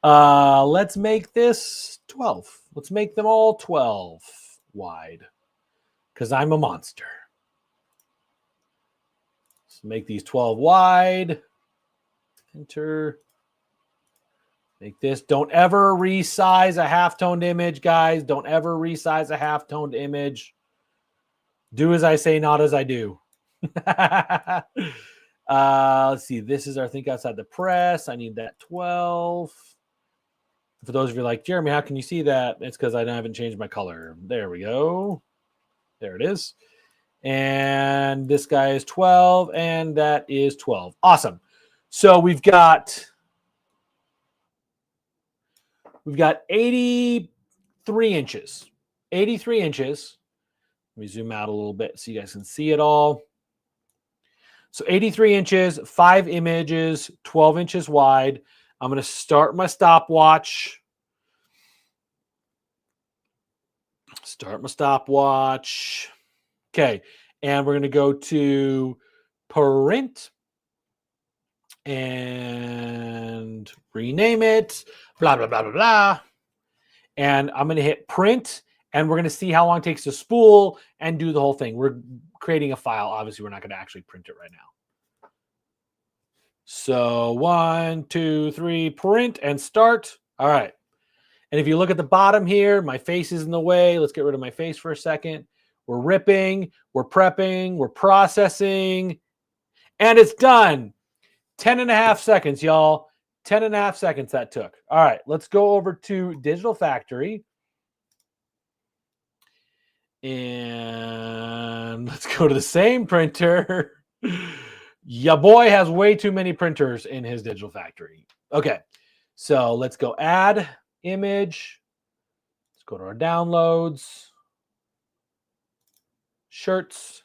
Let's make this 12. Let's make them all 12 wide because I'm a monster. Let's make these 12 wide. Enter. Make this. Don't ever resize a half-toned image, guys. Don't ever resize a half-toned image. Do as I say, not as I do. Let's see. This is our Think Outside the Press. I need that 12. For those of you like, Jeremy, how can you see that? It's because I haven't changed my color. There we go. There it is. And this guy is 12, and that is 12. Awesome. So we've got 83 inches. 83 inches. Let me zoom out a little bit so you guys can see it all. So 83 inches, 5 images, 12 inches wide. I'm going to start my stopwatch. Okay. And we're going to go to print and rename it, blah, blah, blah, blah, blah. And I'm going to hit print, and we're going to see how long it takes to spool and do the whole thing. We're creating a file. Obviously, we're not going to actually print it right now. So 1, 2, 3, print and start. All right. And if you look at the bottom here, my face is in the way. Let's get rid of my face for a second. We're ripping, we're prepping, we're processing, and it's done. 10.5 seconds, y'all. 10.5 seconds that took. All right, let's go over to Digital Factory. And let's go to the same printer. Ya boy has way too many printers in his Digital Factory. Okay, so let's go add image. Let's go to our downloads. Shirts.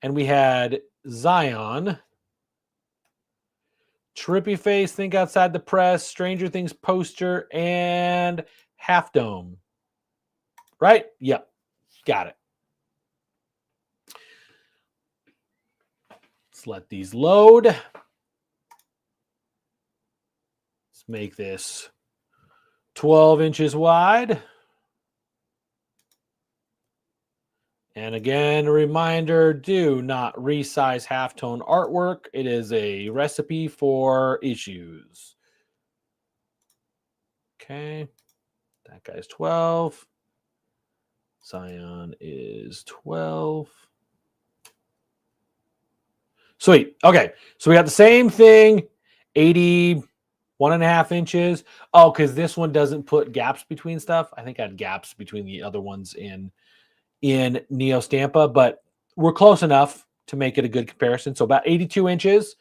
And we had Zion. Trippy Face, Think Outside the Press, Stranger Things poster, and Half Dome. Right? Yep. Got it. Let's let these load. Let's make this 12 inches wide. And again, a reminder, do not resize halftone artwork. It is a recipe for issues. Okay. That guy's 12. Zion is 12. Sweet. Okay. So we got the same thing, 81.5 inches. Oh, because this one doesn't put gaps between stuff. I think I had gaps between the other ones in Neo Stampa, but we're close enough to make it a good comparison. So about 82 inches.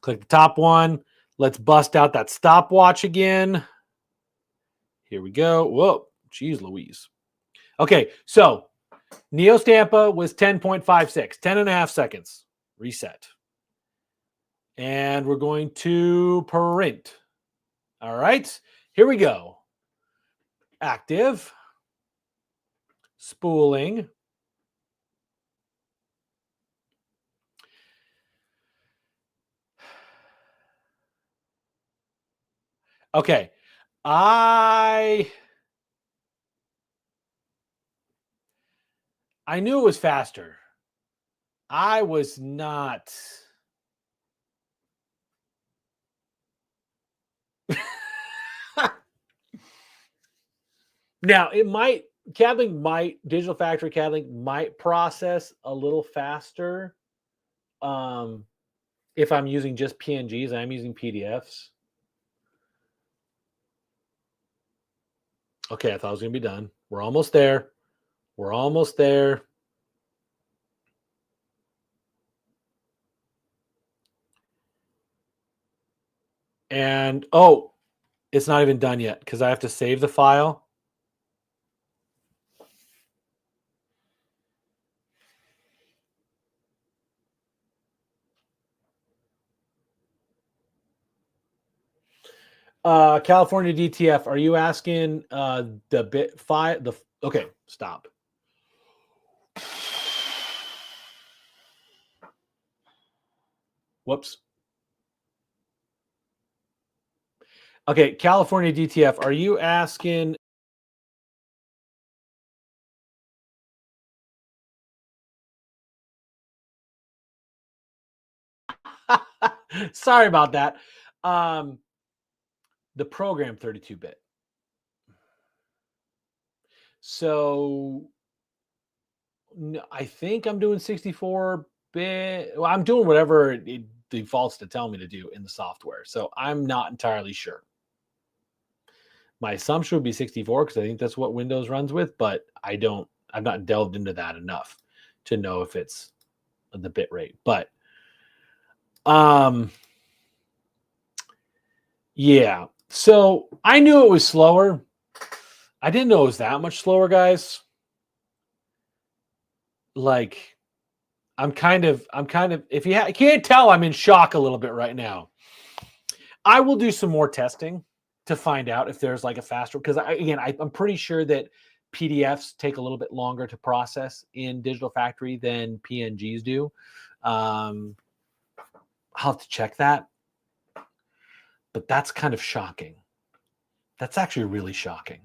Click the top one. Let's bust out that stopwatch again. Here we go. Whoa, geez Louise. Okay, so Neo Stampa was 10.56, 10.5 seconds. Reset. And we're going to print. All right, here we go. Active. Spooling. Okay. I knew it was faster. I was not. Now, Digital Factory CAD might process a little faster if I'm using just PNGs. I'm using PDFs. Okay, I thought it was going to be done. We're almost there. We're almost there. And, oh, it's not even done yet because I have to save the file. California DTF, are you asking the bit file? Okay, stop. Whoops. Okay, California DTF, are you asking? Sorry about that. The program 32-bit. So I think I'm doing 64-bit. Well, I'm doing whatever it defaults to tell me to do in the software. So I'm not entirely sure. My assumption would be 64 because I think that's what Windows runs with, but I've not delved into that enough to know if it's the bit rate. But yeah. So I knew it was slower. I didn't know it was that much slower, guys. Like, I'm kind of, if you can't tell, I'm in shock a little bit right now. I will do some more testing to find out if there's like a faster, because I'm pretty sure that PDFs take a little bit longer to process in Digital Factory than PNGs do. I'll have to check that. But that's kind of shocking. That's actually really shocking.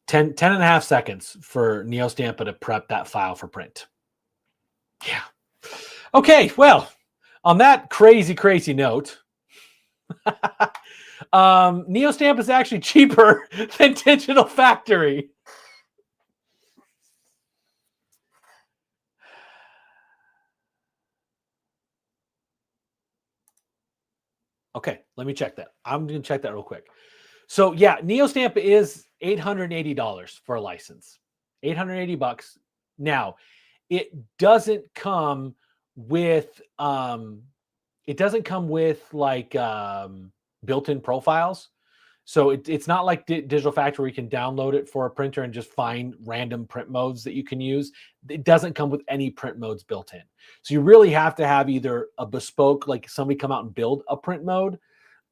10 and a half seconds for NeoStampa to prep that file for print. Yeah. Okay, well, on that crazy note, NeoStampa is actually cheaper than Digital Factory. Okay, let me check that. I'm going to check that real quick. So yeah, NeoStampa is $880 for a license. $880. Now, it doesn't come with like built-in profiles. So it's not like Digital Factory where you can download it for a printer and just find random print modes that you can use. It doesn't come with any print modes built in. So you really have to have either a bespoke, like somebody come out and build a print mode,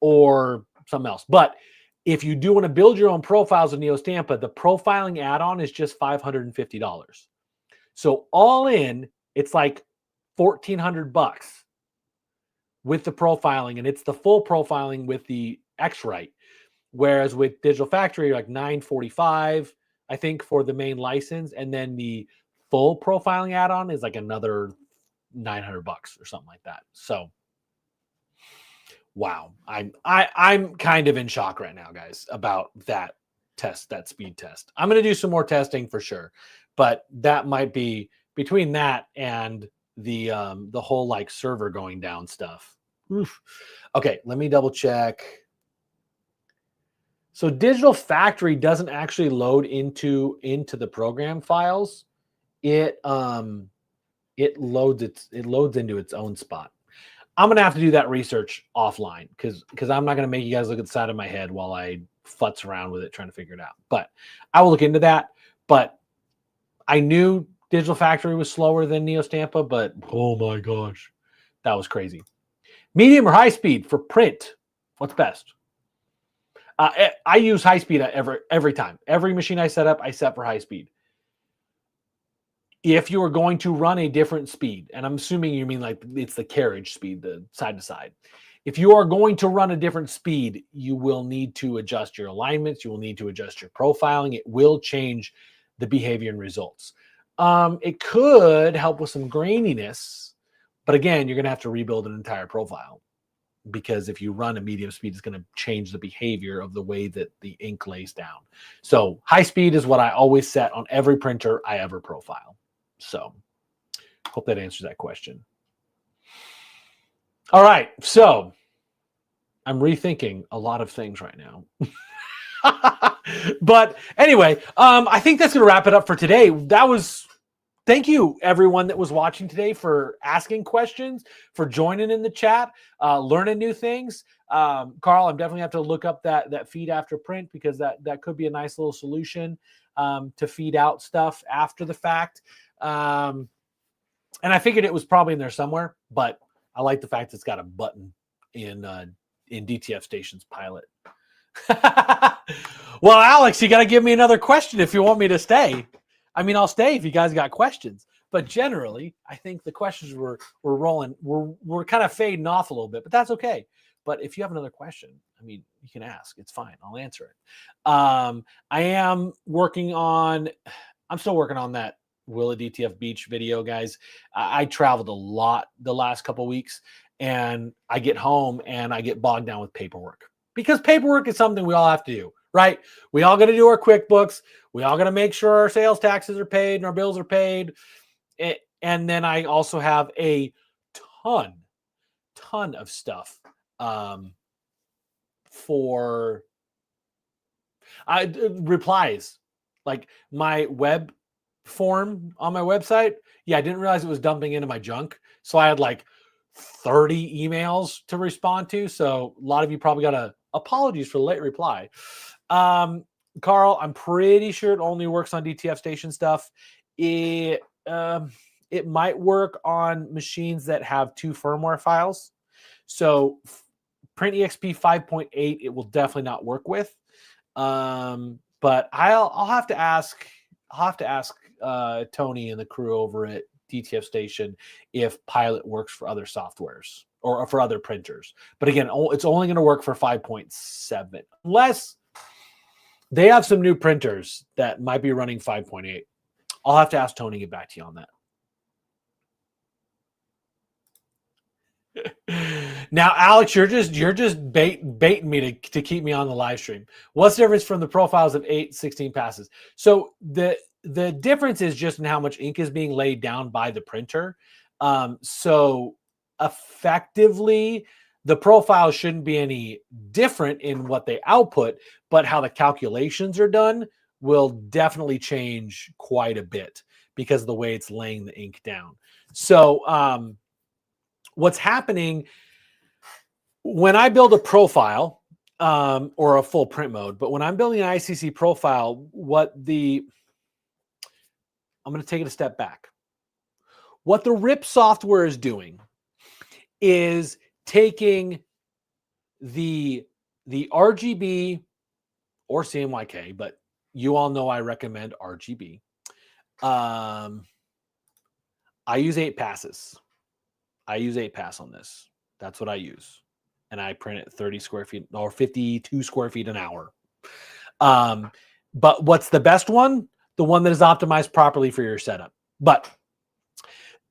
or something else. But if you do want to build your own profiles with NeoStampa, the profiling add-on is just $550. So all in, it's like $1,400 with the profiling, and it's the full profiling with the X-Write. Whereas with Digital Factory, like $945, I think, for the main license, and then the full profiling add-on is like another $900 or something like that. So, wow, I'm kind of in shock right now, guys, about that speed test. I'm going to do some more testing for sure, but that might be between that and the whole like server going down stuff. Oof. Okay, let me double check. So Digital Factory doesn't actually load into the program files. It loads into its own spot. I'm gonna have to do that research offline because I'm not gonna make you guys look at the side of my head while I futz around with it trying to figure it out. But I will look into that. But I knew Digital Factory was slower than NeoStampa, but oh my gosh, that was crazy. Medium or high speed for print? What's best? I use high speed every time. Every machine I set up, I set for high speed. If you are going to run a different speed, and I'm assuming you mean like it's the carriage speed, the side to side. If you are going to run a different speed, you will need to adjust your alignments. You will need to adjust your profiling. It will change the behavior and results. It could help with some graininess, but again, you're going to have to rebuild an entire profile, because if you run a medium speed, it's going to change the behavior of the way that the ink lays down. So high speed is what I always set on every printer I ever profile. So hope that answers that question. All right, so I'm rethinking a lot of things right now. But anyway, I think that's going to wrap it up for today. Thank you, everyone that was watching today, for asking questions, for joining in the chat, learning new things. Carl, I'm definitely have to look up that feed after print, because that could be a nice little solution to feed out stuff after the fact. And I figured it was probably in there somewhere, but I like the fact it's got a button in DTF Station's pilot. Well, Alex, you got to give me another question if you want me to stay. I mean, I'll stay if you guys got questions, but generally, I think the questions were rolling. We're kind of fading off a little bit, but that's okay. But if you have another question, I mean, you can ask. It's fine. I'll answer it. I'm still working on that Willa DTF Beach video, guys. I traveled a lot the last couple of weeks, and I get home and I get bogged down with paperwork, because paperwork is something we all have to do, right? We all got to do our QuickBooks. We all got to make sure our sales taxes are paid and our bills are paid. And then I also have a ton of stuff for replies, like my web form on my website. Yeah, I didn't realize it was dumping into my junk. So I had like 30 emails to respond to. So a lot of you probably got apologies for the late reply. Carl, I'm pretty sure it only works on DTF Station stuff. It might work on machines that have 2 firmware files. So Print EXP 5.8, it will definitely not work with. But I'll have to ask Tony and the crew over at DTF Station if Pilot works for other softwares or for other printers. But again, it's only going to work for 5.7, unless they have some new printers that might be running 5.8. I'll have to ask Tony, get back to you on that. Now, Alex, you're just baiting me to keep me on the live stream. What's the difference from the profiles of 8, 16 passes? So the difference is just in how much ink is being laid down by the printer. So effectively, the profile shouldn't be any different in what they output, but how the calculations are done will definitely change quite a bit because of the way it's laying the ink down. So what's happening when I build a profile or a full print mode, but when I'm building an ICC profile, I'm going to take it a step back. What the RIP software is doing is taking the RGB or CMYK, but you all know I recommend RGB. I use 8 passes. I use 8 pass on this. That's what I use. And I print it 30 square feet or 52 square feet an hour. But what's the best one? The one that is optimized properly for your setup. But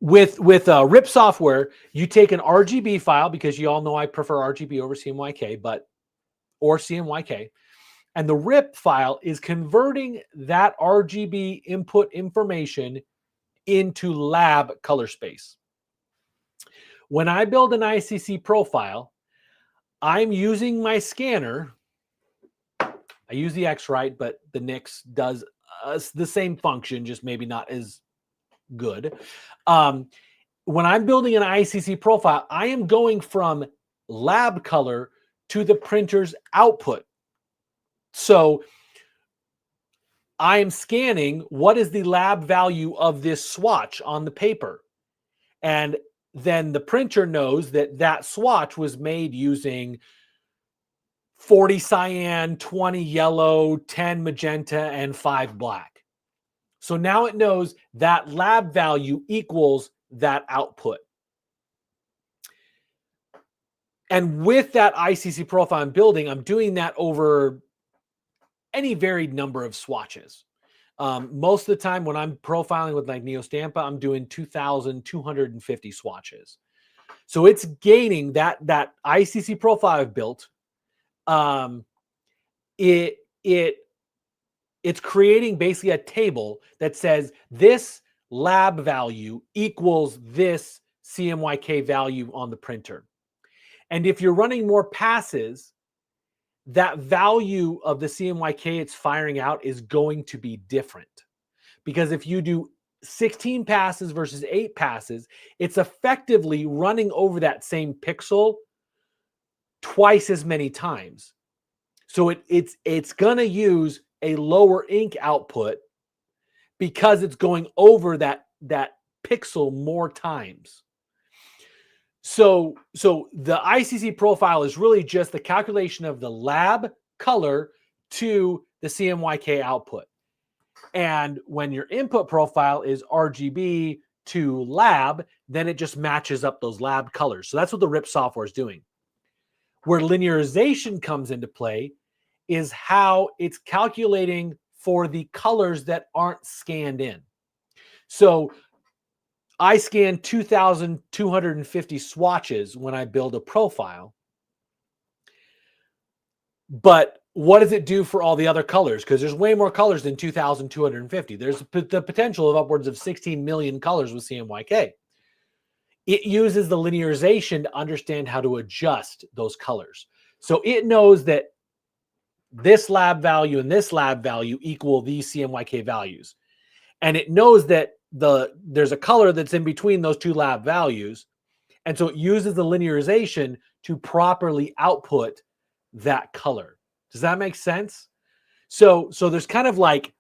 with RIP software, you take an RGB file, because you all know I prefer RGB over CMYK, or CMYK. And the RIP file is converting that RGB input information into lab color space. When I build an ICC profile, I'm using my scanner. I use the X-Rite, but the Nix does the same function, just maybe not as good. When I'm building an ICC profile, I am going from lab color to the printer's output. So I am scanning what is the lab value of this swatch on the paper. And then the printer knows that that swatch was made using 40 cyan, 20 yellow, 10 magenta, and 5 black. So now it knows that lab value equals that output. And with that ICC profile I'm building, I'm doing that over any varied number of swatches. Most of the time when I'm profiling with like Neostampa, I'm doing 2,250 swatches. So it's gaining that ICC profile I've built. It's creating basically a table that says this lab value equals this CMYK value on the printer. And if you're running more passes, that value of the CMYK it's firing out is going to be different. Because if you do 16 passes versus 8 passes, it's effectively running over that same pixel twice as many times. So it's going to use a lower ink output because it's going over that pixel more times. So the ICC profile is really just the calculation of the lab color to the CMYK output. And when your input profile is RGB to lab, then it just matches up those lab colors. So that's what the RIP software is doing. Where linearization comes into play is how it's calculating for the colors that aren't scanned in. So I scan 2,250 swatches when I build a profile. But what does it do for all the other colors? Because there's way more colors than 2,250. There's the potential of upwards of 16 million colors with CMYK. It uses the linearization to understand how to adjust those colors. So it knows that this lab value and this lab value equal these CMYK values. And it knows that there's a color that's in between those two lab values. And so it uses the linearization to properly output that color. Does that make sense? So there's kind of like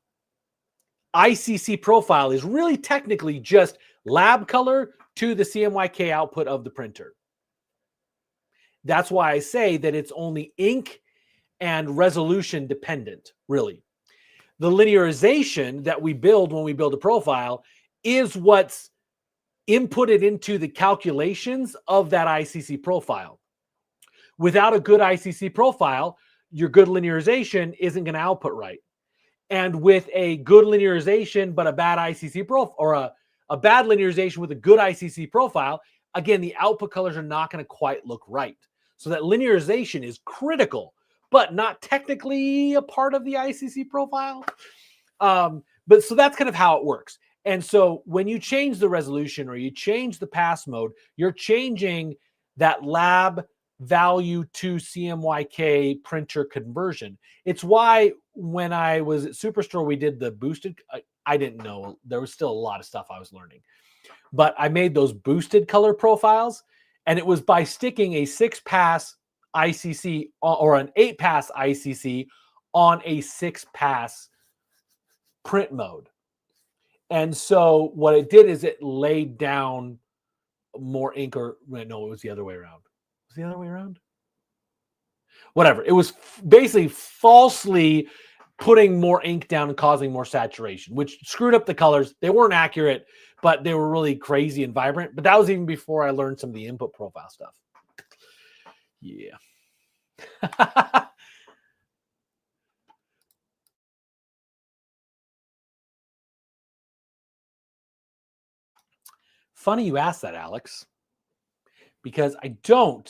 ICC profile is really technically just lab color to the CMYK output of the printer. That's why I say that it's only ink and resolution dependent, really. The linearization that we build when we build a profile is what's inputted into the calculations of that ICC profile. Without a good ICC profile, your good linearization isn't going to output right. And with a good linearization but a bad ICC profile, or a bad linearization with a good ICC profile, again, the output colors are not going to quite look right. So that linearization is critical, but not technically a part of the ICC profile. But so that's kind of how it works. And so when you change the resolution or you change the pass mode, you're changing that lab value to CMYK printer conversion. It's why when I was at Superstore, we did the boosted. I didn't know. There was still a lot of stuff I was learning. But I made those boosted color profiles, and it was by sticking a 6-pass ICC or an 8-pass ICC on a 6-pass print mode. And so what it did is it laid down more ink, or no, it was the other way around. Was the other way around? Whatever. It was basically falsely putting more ink down and causing more saturation, which screwed up the colors. They weren't accurate, but they were really crazy and vibrant. But that was even before I learned some of the input profile stuff. Yeah. Funny you asked that, Alex, because I don't.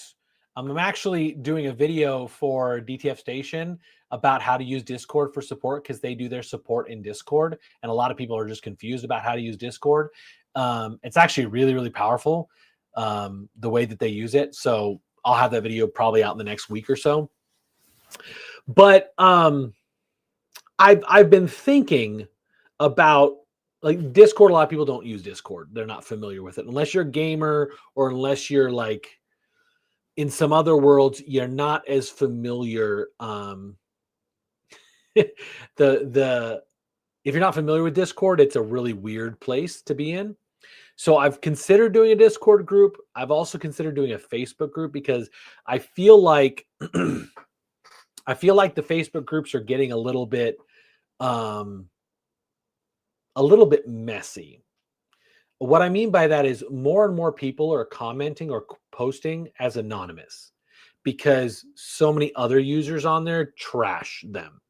I'm actually doing a video for DTF Station about how to use Discord for support, because they do their support in Discord. And a lot of people are just confused about how to use Discord. It's actually really, really powerful, the way that they use it. So I'll have that video probably out in the next week or so. But I've been thinking about, like, Discord. A lot of people don't use Discord. They're not familiar with it. Unless you're a gamer, or unless you're like in some other worlds, you're not as familiar. If you're not familiar with Discord, it's a really weird place to be in. So I've considered doing a Discord group. I've also considered doing a Facebook group, because I feel like the Facebook groups are getting a little bit messy. What I mean by that is more and more people are commenting or posting as anonymous, because so many other users on there trash them.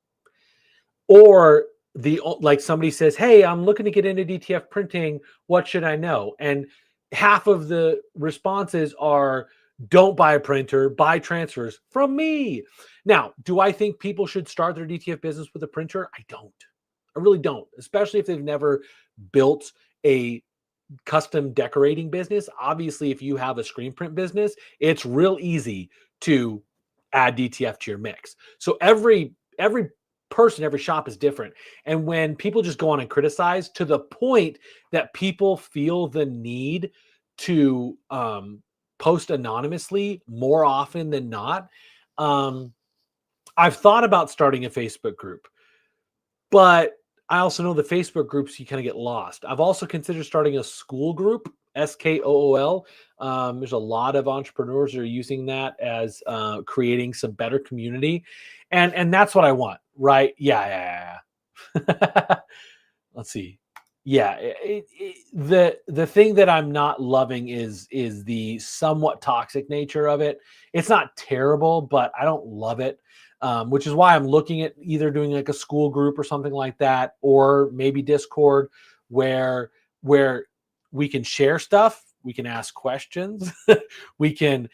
Or like somebody says, hey, I'm looking to get into DTF printing, what should I know? And half of the responses are, don't buy a printer, buy transfers from me. Now, do I think people should start their DTF business with a printer? I don't. I really don't, especially if they've never built a custom decorating business. Obviously, if you have a screen print business, it's real easy to add DTF to your mix. So every person, every shop is different. And when people just go on and criticize to the point that people feel the need to post anonymously more often than not, I've thought about starting a Facebook group, but I also know the Facebook groups, you kind of get lost. I've also considered starting a school group, SKOOL. There's a lot of entrepreneurs that are using that as creating some better community. And that's what I want, right? Yeah. Let's see. Yeah, the thing that I'm not loving is the somewhat toxic nature of it. It's not terrible, but I don't love it. Which is why I'm looking at either doing like a school group or something like that, or maybe Discord, where we can share stuff, we can ask questions, we can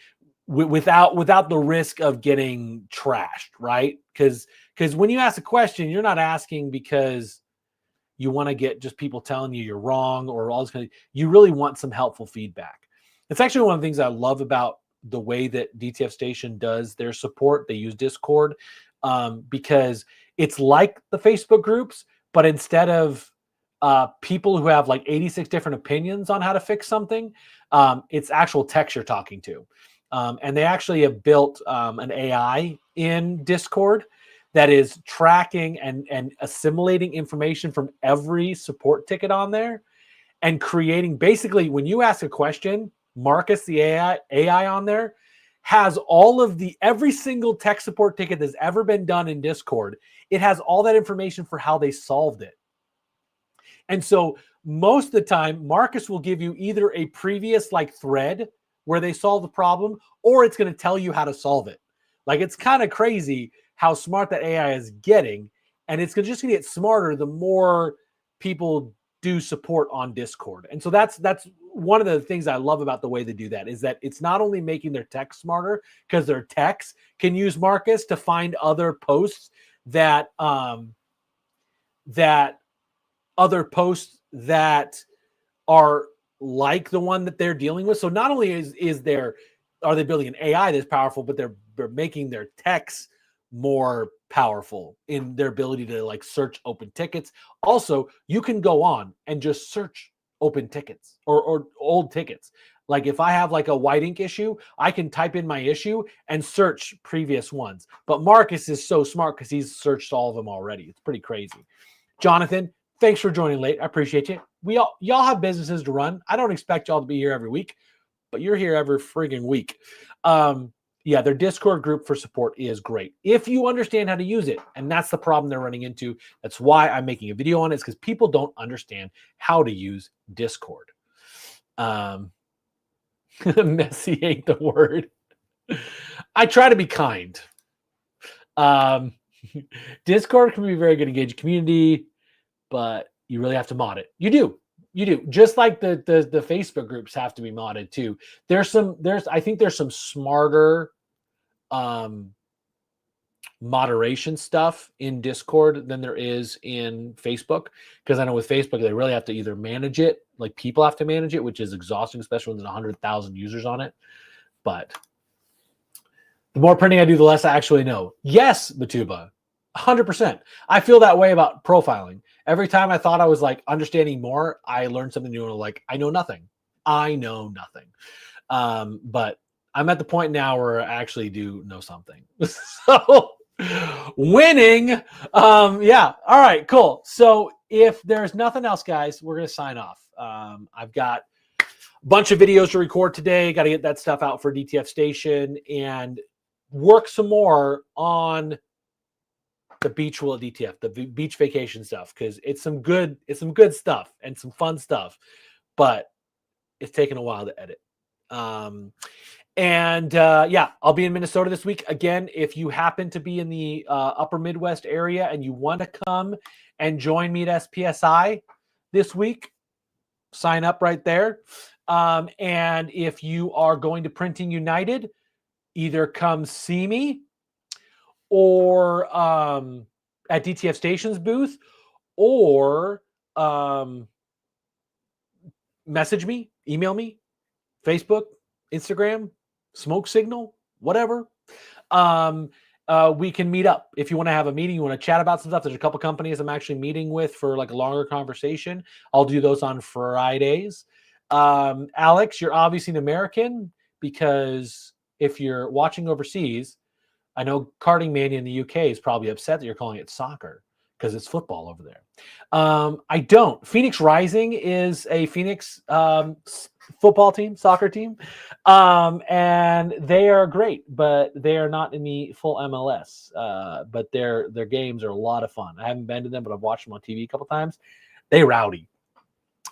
without the risk of getting trashed, right? Because when you ask a question, you're not asking because you want to get just people telling you you're wrong or all this kind of, you really want some helpful feedback. It's actually one of the things I love about the way that DTF Station does their support. They use Discord because it's like the Facebook groups, but instead of people who have like 86 different opinions on how to fix something, it's actual text you're talking to. And they actually have built an AI in Discord that is tracking and assimilating information from every support ticket on there and creating, basically, when you ask a question, Marcus, the AI on there, has all of every single tech support ticket that's ever been done in Discord. It has all that information for how they solved it. And so most of the time, Marcus will give you either a previous like thread where they solve the problem, or it's going to tell you how to solve it. Like, it's kind of crazy how smart that AI is getting. And it's just going to get smarter the more people do support on Discord. And so that's one of the things I love about the way they do that, is that it's not only making their tech smarter, because their techs can use Marcus to find other posts that are like the one that they're dealing with. So not only are they building an AI that's powerful, but they're making their techs more powerful in their ability to like search open tickets. Also, you can go on and just search open tickets or old tickets. Like if I have like a white ink issue, I can type in my issue and search previous ones. But Marcus is so smart because he's searched all of them already. It's pretty crazy. Jonathan, thanks for joining late. I appreciate you. Y'all have businesses to run. I don't expect y'all to be here every week, but you're here every frigging week. Yeah, their Discord group for support is great if you understand how to use it. And that's the problem they're running into. That's why I'm making a video on it, because people don't understand how to use Discord. Messy ain't the word. I try to be kind. Discord can be very good engaged community, but you really have to mod it. You do. Just like the Facebook groups have to be modded too. I think there's some smarter moderation stuff in Discord than there is in Facebook, because I know with Facebook they really have to either manage it, like people have to manage it, which is exhausting, especially when there's 100,000 users on it. But the more printing I do, the less I actually know. Yes, Batuba, 100%. I feel that way about profiling. Every time I thought I was like understanding more, I learned something new, and like, I know nothing. But I'm at the point now where I actually do know something. So winning. Yeah. All right, cool. So if there's nothing else, guys, we're going to sign off. I've got a bunch of videos to record today. Got to get that stuff out for DTF Station and work some more on the beach will at DTF, the beach vacation stuff, because it's some good stuff and some fun stuff, but it's taken a while to edit. And yeah, I'll be in Minnesota this week. Again, if you happen to be in the upper Midwest area and you want to come and join me at SPSI this week, sign up right there. And if you are going to Printing United, either come see me or at DTF Station's booth, or message me, email me, Facebook, Instagram, smoke signal, whatever. We can meet up. If you want to have a meeting, you want to chat about some stuff, there's a couple companies I'm actually meeting with for like a longer conversation. I'll do those on Fridays. Alex, you're obviously an American, because if you're watching overseas, I know Karting Mania in the UK is probably upset that you're calling it soccer because it's football over there. I don't. Phoenix Rising is a Phoenix football team, soccer team, and they are great, but they are not in the full MLS. But their games are a lot of fun. I haven't been to them, but I've watched them on TV a couple times. They rowdy.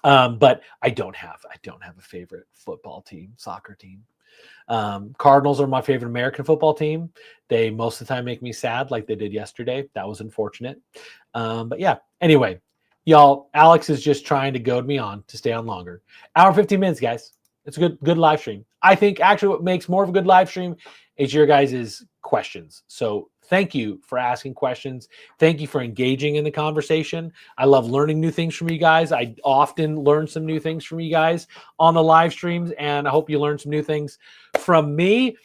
But I don't have a favorite football team, soccer team. Cardinals are my favorite American football team. They most of the time make me sad, like they did yesterday. That was unfortunate. But yeah, anyway, y'all, Alex is just trying to goad me on to stay on longer. Hour 15 minutes, guys. It's a good live stream. I think actually what makes more of a good live stream is your guys' questions. So thank you for asking questions. Thank you for engaging in the conversation. I love learning new things from you guys. I often learn some new things from you guys on the live streams, and I hope you learn some new things from me.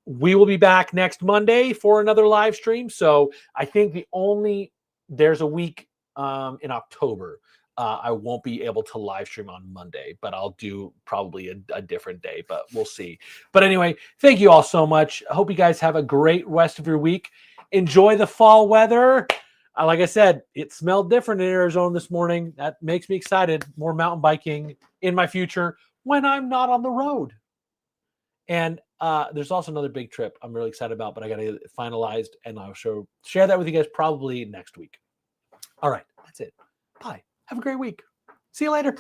We will be back next Monday for another live stream. So I think there's a week in October. I won't be able to live stream on Monday, but I'll do probably a different day, but we'll see. But anyway, thank you all so much. I hope you guys have a great rest of your week. Enjoy the fall weather. Like I said, it smelled different in Arizona this morning. That makes me excited. More mountain biking in my future when I'm not on the road. And there's also another big trip I'm really excited about, but I got to get it finalized, and I'll share that with you guys probably next week. All right, that's it. Bye. Have a great week. See you later.